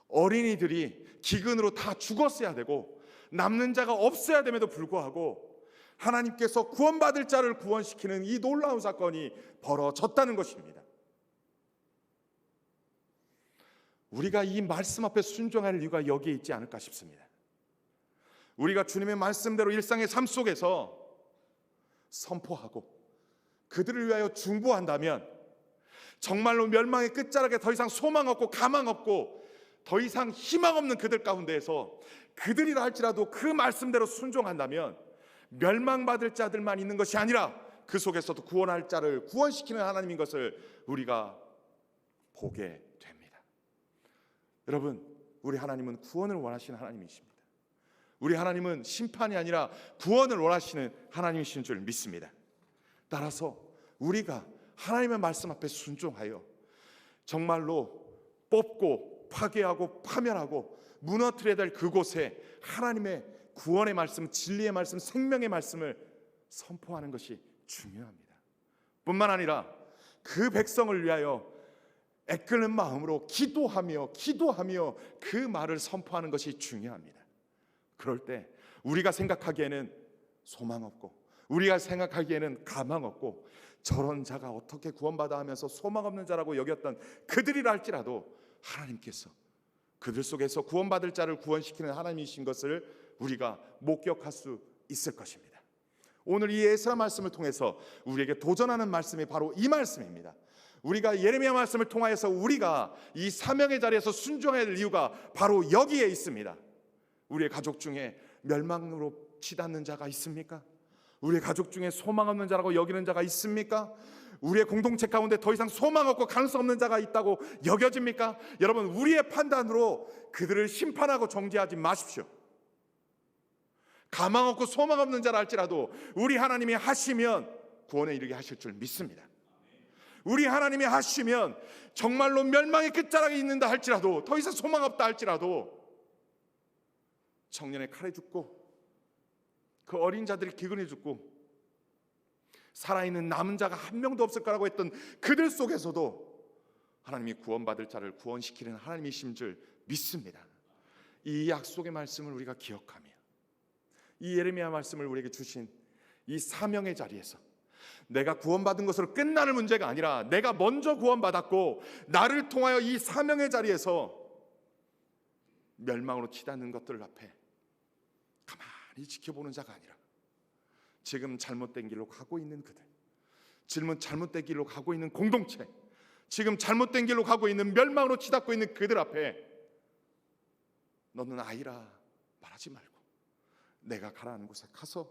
어린이들이 기근으로 다 죽었어야 되고, 남는 자가 없어야 됨에도 불구하고 하나님께서 구원받을 자를 구원시키는 이 놀라운 사건이 벌어졌다는 것입니다. 우리가 이 말씀 앞에 순종할 이유가 여기에 있지 않을까 싶습니다. 우리가 주님의 말씀대로 일상의 삶 속에서 선포하고 그들을 위하여 중보한다면 정말로 멸망의 끝자락에 더 이상 소망 없고 가망 없고 더 이상 희망 없는 그들 가운데에서 그들이라 할지라도 그 말씀대로 순종한다면 멸망받을 자들만 있는 것이 아니라 그 속에서도 구원할 자를 구원시키는 하나님인 것을 우리가 보게 됩니다. 여러분, 우리 하나님은 구원을 원하시는 하나님이십니다. 우리 하나님은 심판이 아니라 구원을 원하시는 하나님이신 줄 믿습니다. 따라서 우리가 하나님의 말씀 앞에 순종하여 정말로 뽑고 파괴하고 파멸하고 무너뜨려야 될 그곳에 하나님의 구원의 말씀, 진리의 말씀, 생명의 말씀을 선포하는 것이 중요합니다. 뿐만 아니라 그 백성을 위하여 애끓는 마음으로 기도하며 그 말을 선포하는 것이 중요합니다. 그럴 때 우리가 생각하기에는 소망 없고 우리가 생각하기에는 가망 없고 저런 자가 어떻게 구원받아 하면서 소망 없는 자라고 여겼던 그들이라 할지라도 하나님께서 그들 속에서 구원받을 자를 구원시키는 하나님이신 것을 우리가 목격할 수 있을 것입니다. 오늘 이 에스라 말씀을 통해서 우리에게 도전하는 말씀이 바로 이 말씀입니다. 우리가 예레미야 말씀을 통하여서 우리가 이 사명의 자리에서 순종해야 할 이유가 바로 여기에 있습니다. 우리의 가족 중에 멸망으로 치닫는 자가 있습니까? 우리의 가족 중에 소망 없는 자라고 여기는 자가 있습니까? 우리의 공동체 가운데 더 이상 소망 없고 가능성 없는 자가 있다고 여겨집니까? 여러분, 우리의 판단으로 그들을 심판하고 정죄하지 마십시오. 가망 없고 소망 없는 자라 할지라도 우리 하나님이 하시면 구원에 이르게 하실 줄 믿습니다. 우리 하나님이 하시면 정말로 멸망의 끝자락에 있는다 할지라도 더 이상 소망 없다 할지라도 청년의 칼에 죽고 그 어린 자들이 기근에 죽고 살아있는 남은 자가 한 명도 없을 거라고 했던 그들 속에서도 하나님이 구원받을 자를 구원시키는 하나님이신 줄 믿습니다. 이 약속의 말씀을 우리가 기억하며 이 예레미야 말씀을 우리에게 주신 이 사명의 자리에서 내가 구원받은 것으로 끝나는 문제가 아니라 내가 먼저 구원받았고 나를 통하여 이 사명의 자리에서 멸망으로 치닫는 것들 앞에 가만히 지켜보는 자가 아니라 지금 잘못된 길로 가고 있는 그들, 지금 잘못된 길로 가고 있는 공동체, 지금 잘못된 길로 가고 있는 멸망으로 치닫고 있는 그들 앞에 너는 아이라 말하지 말고 내가 가라는 곳에 가서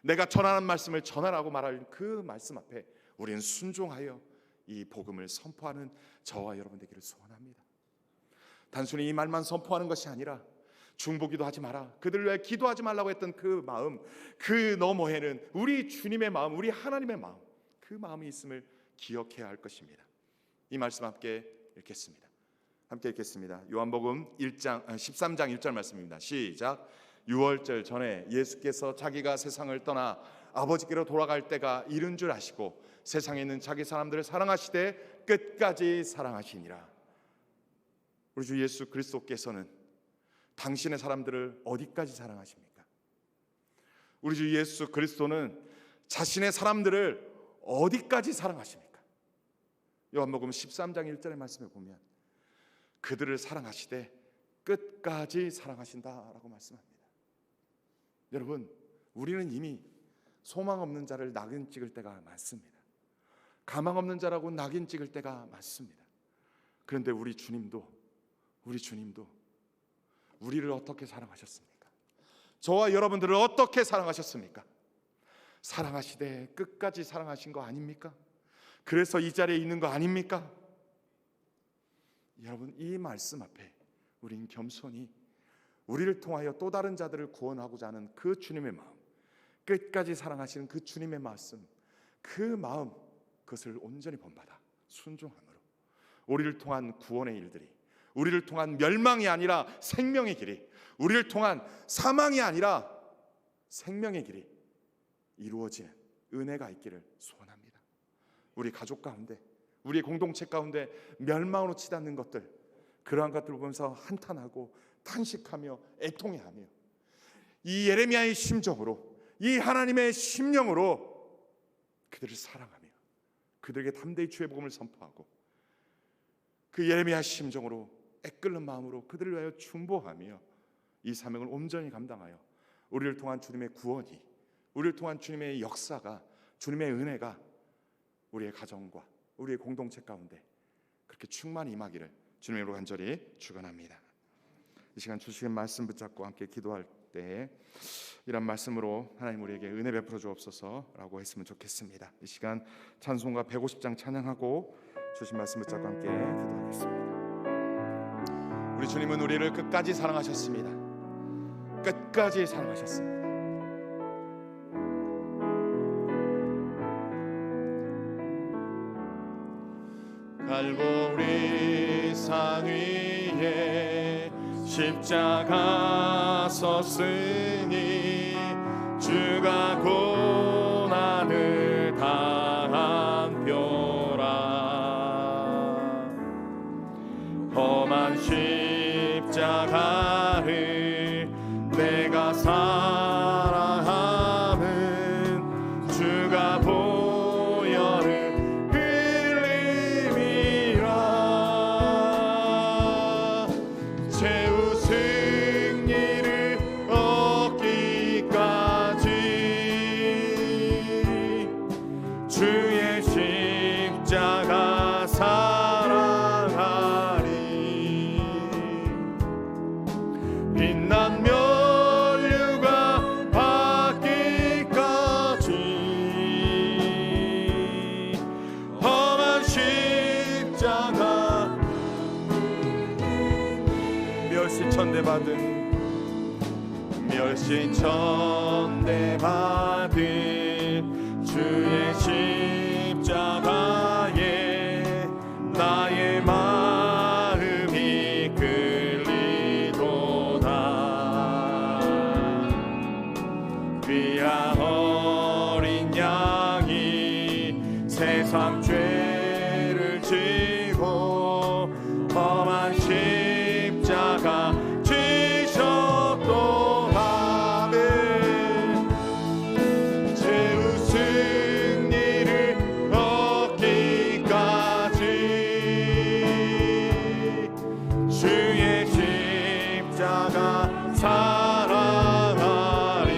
내가 전하는 말씀을 전하라고 말할 그 말씀 앞에 우리는 순종하여 이 복음을 선포하는 저와 여러분 되기를 소원합니다. 단순히 이 말만 선포하는 것이 아니라 중보기도 하지 마라, 그들을 위해 기도하지 말라고 했던 그 마음, 그 너머에는 우리 주님의 마음, 우리 하나님의 마음, 그 마음이 있음을 기억해야 할 것입니다. 이 말씀 함께 읽겠습니다. 함께 읽겠습니다. 요한복음 13장 1절 말씀입니다. 시작. 유월절 전에 예수께서 자기가 세상을 떠나 아버지께로 돌아갈 때가 이른 줄 아시고 세상에 있는 자기 사람들을 사랑하시되 끝까지 사랑하시니라. 우리 주 예수 그리스도께서는 당신의 사람들을 어디까지 사랑하십니까? 우리 주 예수 그리스도는 자신의 사람들을 어디까지 사랑하십니까? 요한복음 13장 1절의 말씀에 보면 그들을 사랑하시되 끝까지 사랑하신다라고 말씀합니다. 여러분, 우리는 이미 소망 없는 자를 낙인 찍을 때가 많습니다. 가망 없는 자라고 낙인 찍을 때가 많습니다. 그런데 우리 주님도 우리를 어떻게 사랑하셨습니까? 저와 여러분들을 어떻게 사랑하셨습니까? 사랑하시되 끝까지 사랑하신 거 아닙니까? 그래서 이 자리에 있는 거 아닙니까? 여러분, 이 말씀 앞에 우린 겸손히 우리를 통하여 또 다른 자들을 구원하고자 하는 그 주님의 마음, 끝까지 사랑하시는 그 주님의 말씀, 그 마음, 그것을 온전히 본받아 순종함으로 우리를 통한 구원의 일들이, 우리를 통한 멸망이 아니라 생명의 길이, 우리를 통한 사망이 아니라 생명의 길이 이루어지는 은혜가 있기를 소원합니다. 우리 가족 가운데, 우리의 공동체 가운데 멸망으로 치닫는 것들, 그러한 것들을 보면서 한탄하고 탄식하며 애통해하며 이 예레미야의 심정으로, 이 하나님의 심령으로 그들을 사랑하며 그들에게 담대히 주의 복음을 선포하고 그 예레미야 심정으로 애끓는 마음으로 그들을 위하여 중보하며 이 사명을 온전히 감당하여 우리를 통한 주님의 구원이, 우리를 통한 주님의 역사가, 주님의 은혜가 우리의 가정과 우리의 공동체 가운데 그렇게 충만히 임하기를 주님으로 간절히 축원합니다. 이 시간 주시는 말씀 붙잡고 함께 기도할 때 이런 말씀으로 하나님 우리에게 은혜 베풀어 주옵소서라고 했으면 좋겠습니다. 이 시간 찬송가 150장 찬양하고 주신 말씀 붙잡고 함께 기도하겠습니다. 우리 주님은 우리를 끝까지 사랑하셨습니다. 끝까지 사랑하셨습니다. 갈보리 산 위에 십자가 섰으니 주가 고난을 당한 표라. 험한 십자가를 내가 사랑함은 주가 보혈을 흘림이라. 최후 승리를 얻기까지 주의 십자가 사랑하리. 빛난 면류관 받기까지 험한 십자가 멸시천대 받은 주의 십자가에 나의 마음이 끌리도다. 귀한 어린 양이 세상 죄를 지고 험한 십자가 지셨도다. 최후 승리를 얻기까지 주의 십자가 사랑하리.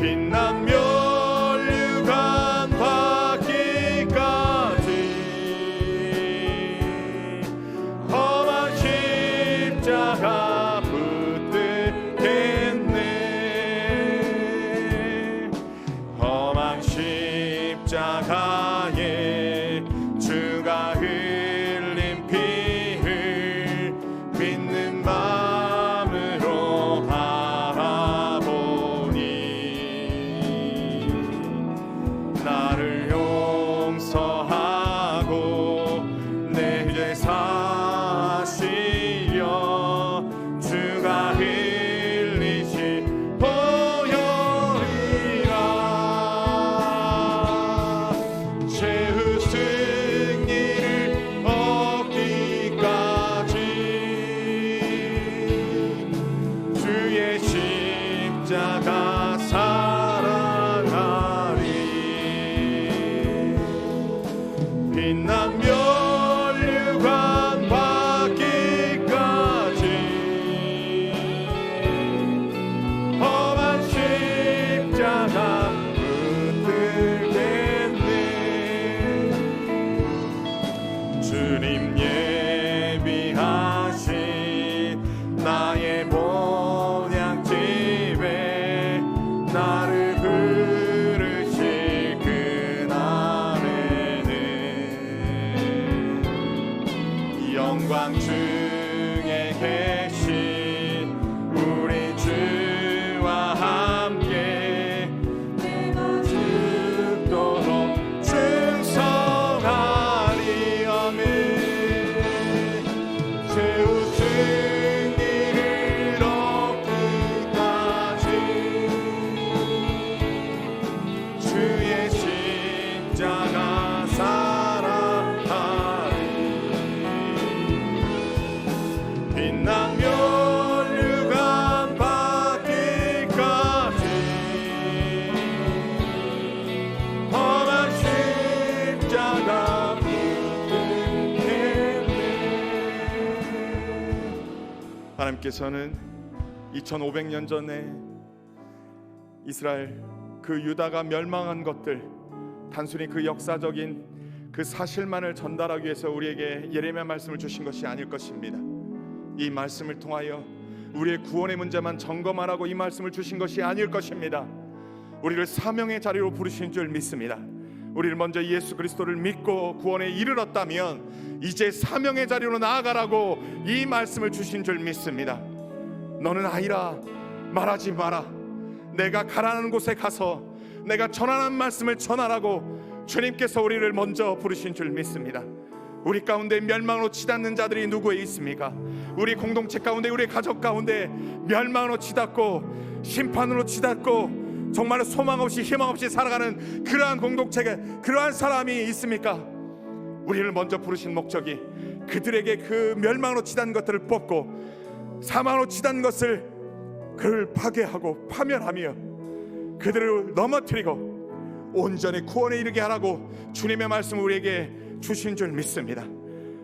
빛난 면류관 받기까지 험한 십자가 붙들겠네. 험한 십자가에 주가 흘린 피를 믿는 마음으로 바라보니 나를 용서하고 내 죄 사시려 주가 흘리신 보혈이라. 최후 승리를 얻기까지 주의 십자가 사랑하리. 빛난 면류관 받기까지 험한 십자가 붙들겠네. 주님 예비하신 나의 본향집에 나를 부르실 그날에는 영광 중에 계신 우리 주와 함께 죽도록 충성하리. 아멘. 최후 승리를 얻기까지 주의 십자가 사랑하리. 빛나며 멸류관 받기까지 험한 십자가 붙들겠네. 하나님께서는 2500년 전에 이스라엘 그 유다가 멸망한 것들, 단순히 그 역사적인 그 사실만을 전달하기 위해서 우리에게 예레미야 말씀을 주신 것이 아닐 것입니다. 이 말씀을 통하여 우리의 구원의 문제만 점검하라고 이 말씀을 주신 것이 아닐 것입니다. 우리를 사명의 자리로 부르신 줄 믿습니다. 우리를 먼저 예수 그리스도를 믿고 구원에 이르렀다면 이제 사명의 자리로 나아가라고 이 말씀을 주신 줄 믿습니다. 너는 아이라 말하지 마라. 내가 가라는 곳에 가서 내가 전하는 말씀을 전하라고 주님께서 우리를 먼저 부르신 줄 믿습니다. 우리 가운데 멸망으로 치닫는 자들이 누구에 있습니까? 우리 공동체 가운데, 우리 가족 가운데 멸망으로 치닫고 심판으로 치닫고 정말로 소망 없이 희망 없이 살아가는 그러한 공동체가, 그러한 사람이 있습니까? 우리를 먼저 부르신 목적이 그들에게 그 멸망으로 치닫는 것들을 뽑고 사망으로 치닫는 것을 그를 파괴하고 파멸하며 그들을 넘어뜨리고 온전히 구원에 이르게 하라고 주님의 말씀을 우리에게 주신 줄 믿습니다.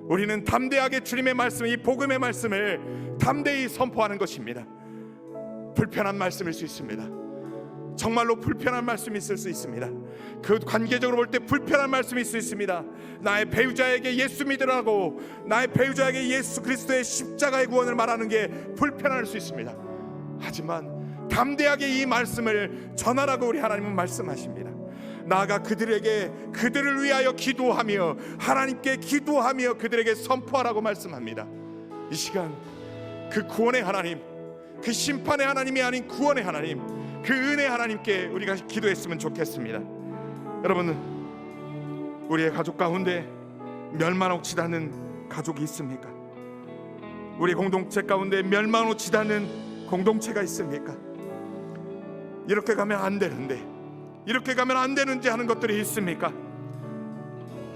우리는 담대하게 주님의 말씀, 이 복음의 말씀을 담대히 선포하는 것입니다. 불편한 말씀일 수 있습니다. 정말로 불편한 말씀이 있을 수 있습니다. 그 관계적으로 볼 때 불편한 말씀이 있을 수 있습니다. 나의 배우자에게 예수 믿으라고, 나의 배우자에게 예수 그리스도의 십자가의 구원을 말하는 게 불편할 수 있습니다. 하지만 담대하게 이 말씀을 전하라고 우리 하나님은 말씀하십니다. 나아가 그들에게, 그들을 위하여 기도하며 하나님께 기도하며 그들에게 선포하라고 말씀합니다. 이 시간 그 구원의 하나님, 그 심판의 하나님이 아닌 구원의 하나님, 그 은혜의 하나님께 우리가 기도했으면 좋겠습니다. 여러분, 우리의 가족 가운데 멸망으로 치닫는 가족이 있습니까? 우리 공동체 가운데 멸망으로 치닫는 공동체가 있습니까? 이렇게 가면 안 되는데, 이렇게 가면 안 되는지 하는 것들이 있습니까?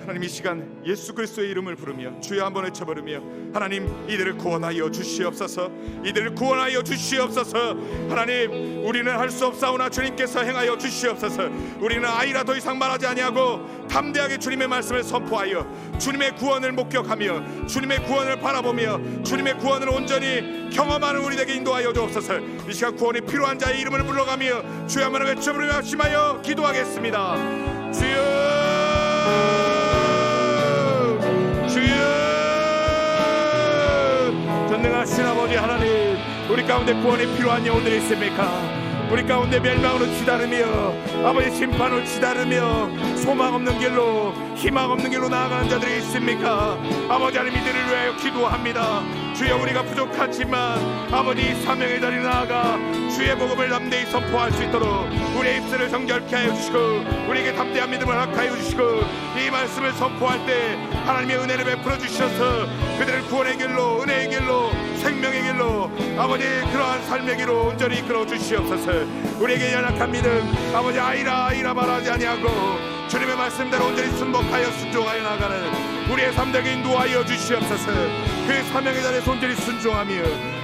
하나님, 이 시간 예수 그리스도의 이름을 부르며 주여 한번 외쳐버리며 하나님, 이들을 구원하여 주시옵소서, 이들을 구원하여 주시옵소서. 하나님, 우리는 할 수 없사오나 주님께서 행하여 주시옵소서. 우리는 아이라 더 이상 말하지 아니하고 담대하게 주님의 말씀을 선포하여 주님의 구원을 목격하며 주님의 구원을 바라보며 주님의 구원을 온전히 경험하는 우리에게 인도하여 주옵소서. 이 시간 구원이 필요한 자의 이름을 불러가며 주여 한번 외쳐부르며 심하여 기도하겠습니다. 주여, 전능하신 아버지 하나님, 우리 가운데 구원이 필요한 영혼들이 있습니까? 우리 가운데 멸망으로 치달으며 아버지 심판으로 치달으며 소망 없는 길로, 희망 없는 길로 나아가는 자들이 있습니까? 아버지 하나님, 이들을 위하여 기도합니다. 주여, 우리가 부족하지만 아버지 사명의 자리에 나아가 주의 복음을 담대히 선포할 수 있도록 우리의 입술을 정결케 하여 주시고 우리에게 담대한 믿음을 허락하여 주시고 이 말씀을 선포할 때 하나님의 은혜를 베풀어 주셔서 그들을 구원의 길로, 은혜의 길로, 생명의 길로 아버지 그러한 삶의 길로 온전히 이끌어 주시옵소서. 우리에게 연약한 믿음, 아버지 아이라 아이라 말하지 아니하고 주님의 말씀대로 온전히 순복하여 순종하여 나가는 우리의 삶되게 인도하여 주시옵소서. 그 사명의 자리에서 온전히 순종하며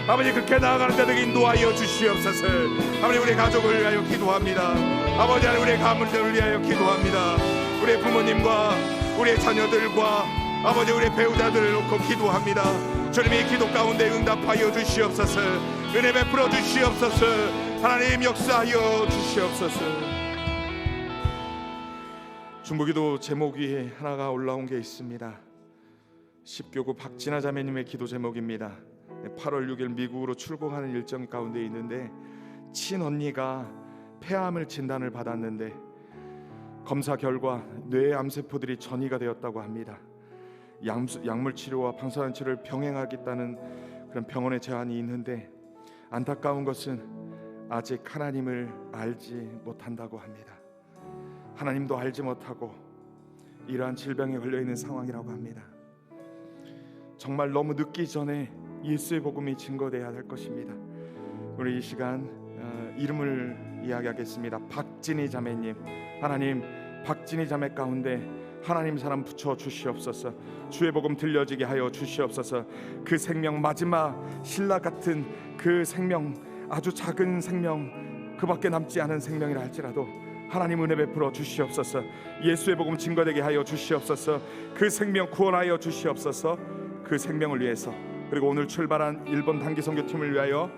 아버지 그렇게 나아가는 자들에게 인도하여 주시옵소서. 아버지, 우리 가족을 위하여 기도합니다. 아버지 하나님, 우리의 가문들을 위하여 기도합니다. 우리의 부모님과 우리의 자녀들과 아버지 우리의 배우자들을 놓고 기도합니다. 주님이 기도 가운데 응답하여 주시옵소서. 은혜 베풀어 주시옵소서. 하나님 역사하여 주시옵소서. 중보기도 제목 위에 하나가 올라온 게 있습니다. 십교구 박진아 자매님의 기도 제목입니다. 8월 6일 미국으로 출국하는 일정 가운데 있는데 친언니가 폐암을 진단을 받았는데 검사 결과 뇌 암세포들이 전이가 되었다고 합니다. 약물 치료와 방사선 치료를 병행하겠다는 그런 병원의 제안이 있는데 안타까운 것은 아직 하나님을 알지 못한다고 합니다. 하나님도 알지 못하고 이러한 질병에 걸려 있는 상황이라고 합니다. 정말 너무 늦기 전에 예수의 복음이 증거돼야 할 것입니다. 우리 이 시간 이름을 이야기하겠습니다. 박진희 자매님, 하나님 박진희 자매 가운데 하나님 사람 붙여 주시옵소서. 주의 복음 들려지게 하여 주시옵소서. 그 생명, 마지막 신라 같은 그 생명, 아주 작은 생명, 그밖에 남지 않은 생명이라 할지라도 하나님 은혜 베풀어 주시옵소서. 예수의 복음 증거되게 하여 주시옵소서. 그 생명 구원하여 주시옵소서. 그 생명을 위해서, 그리고 오늘 출발한 일본 단기 선교팀을 위하여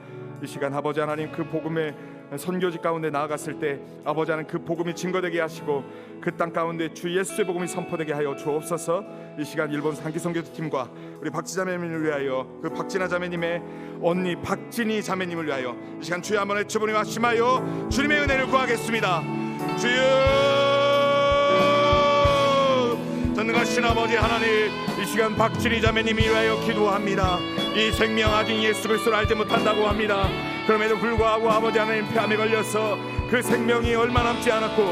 이 시간 아버지 하나님 그 복음의 선교지 가운데 나아갔을 때 아버지 하나님 그 복음이 증거되게 하시고 그 땅 가운데 주 예수의 복음이 선포되게 하여 주옵소서. 이 시간 일본 단기 선교팀과 우리 박지자매님을 위하여, 그 박진아 자매님의 언니 박진희 자매님을 위하여 이 시간 주여 한번 외쳐보니 말씀하여 주님의 은혜를 구하겠습니다. 주여, 전능하신 아버지 하나님, 이 시간 박진희 자매님을 위하여 기도합니다. 이 생명 아직 예수 그리스도를 알지 못한다고 합니다. 그럼에도 불구하고 아버지 하나님 폐암에 걸려서 그 생명이 얼마 남지 않았고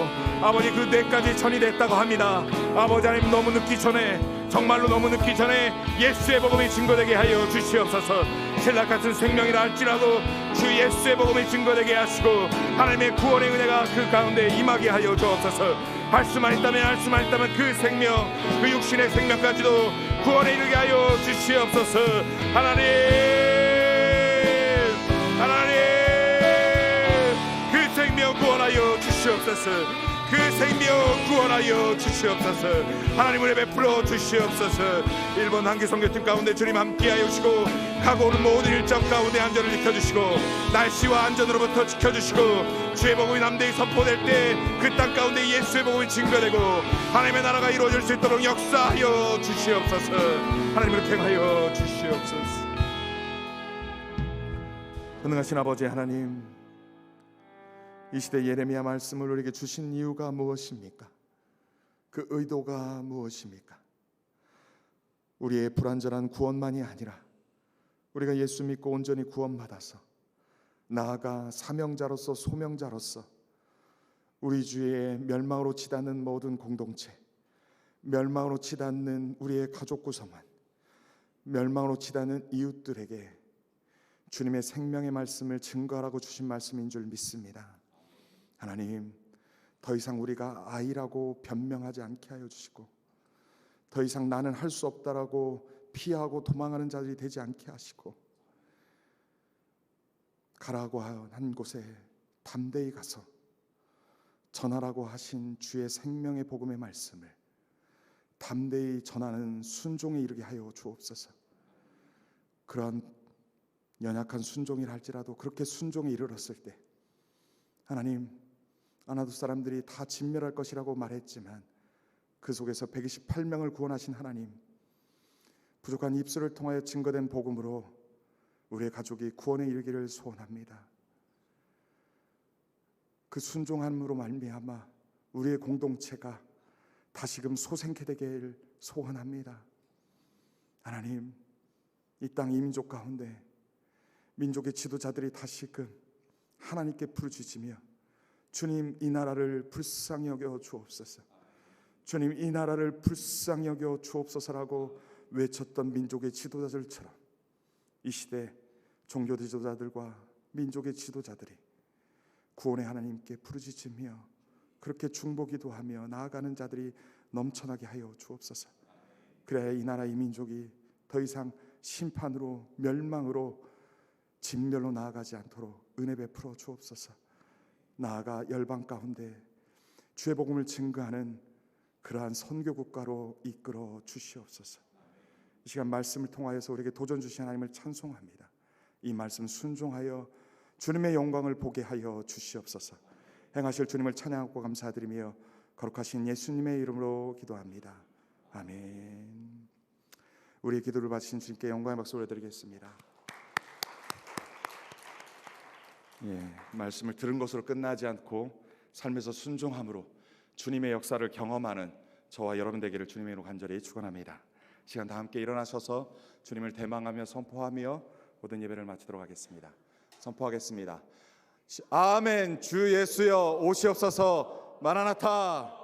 아버지 그 뇌까지 전이 됐다고 합니다. 아버지 하나님 너무 늦기 전에, 정말로 너무 늦기 전에 예수의 복음이 증거되게 하여 주시옵소서. 신라 같은 생명이라 할지라도 주 예수의 복음이 증거되게 하시고 하나님의 구원의 은혜가 그 가운데 임하게 하여 주옵소서. 할 수만 있다면 그 생명, 그 육신의 생명까지도 구원에 이르게 하여 주시옵소서. 하나님 그 생명 구원하여 주시옵소서. 그 생명 구원하여 주시옵소서. 하나님 은혜 베풀어 주시옵소서. 일본 한기 선교팀 가운데 주님 함께하여 주시고 가고 오는 모든 일정 가운데 안전을 지켜주시고 날씨와 안전으로부터 지켜주시고 주의 복음이 남대히 선포될 때 그 땅 가운데 예수의 복음이 증거되고 하나님의 나라가 이루어질 수 있도록 역사하여 주시옵소서. 하나님 이렇게 행하여 주시옵소서. 전능하신 아버지 하나님, 이 시대 예레미야 말씀을 우리에게 주신 이유가 무엇입니까? 그 의도가 무엇입니까? 우리의 불완전한 구원만이 아니라 우리가 예수 믿고 온전히 구원받아서 나아가 사명자로서 소명자로서 우리 주위에 멸망으로 치닫는 모든 공동체, 멸망으로 치닫는 우리의 가족 구성원, 멸망으로 치닫는 이웃들에게 주님의 생명의 말씀을 증거하라고 주신 말씀인 줄 믿습니다. 하나님, 더 이상 우리가 아이라고 변명하지 않게 하여 주시고 더 이상 나는 할 수 없다라고 피하고 도망하는 자들이 되지 않게 하시고 가라고 한 곳에 담대히 가서 전하라고 하신 주의 생명의 복음의 말씀을 담대히 전하는 순종에 이르게 하여 주옵소서. 그러한 연약한 순종이라 할지라도 그렇게 순종에 이르렀을 때 하나님, 아나도 사람들이 다 진멸할 것이라고 말했지만 그 속에서 128명을 구원하신 하나님, 부족한 입술을 통하여 증거된 복음으로 우리의 가족이 구원에 이르기를 소원합니다. 그 순종함으로 말미암아 우리의 공동체가 다시금 소생케 되기를 소원합니다. 하나님, 이 땅 이민족 가운데 민족의 지도자들이 다시금 하나님께 부르짖으며 주님, 이 나라를 불쌍히 여겨 주옵소서, 주님 이 나라를 불쌍히 여겨 주옵소서라고 외쳤던 민족의 지도자들처럼 이 시대 종교 지도자들과 민족의 지도자들이 구원의 하나님께 부르짖으며 그렇게 중보기도하며 나아가는 자들이 넘쳐나게 하여 주옵소서. 그래야 이 나라 이 민족이 더 이상 심판으로 멸망으로 진멸로 나아가지 않도록 은혜 베풀어 주옵소서. 나아가 열방 가운데 주의 복음을 증거하는 그러한 선교 국가로 이끌어 주시옵소서. 이 시간 말씀을 통하여서 우리에게 도전 주신 하나님을 찬송합니다. 이 말씀 순종하여 주님의 영광을 보게 하여 주시옵소서. 행하실 주님을 찬양하고 감사드리며 거룩하신 예수님의 이름으로 기도합니다. 아멘. 우리의 기도를 받으신 주님께 영광의 박수 올려드리겠습니다. 말씀을 들은 것으로 끝나지 않고 삶에서 순종함으로 주님의 역사를 경험하는 저와 여러분 되기를 주님의 이름으로 간절히 축원합니다. 시간 다 함께 일어나셔서 주님을 대망하며 선포하며 모든 예배를 마치도록 하겠습니다. 선포하겠습니다. 아멘. 주 예수여 오시옵소서. 마라나타.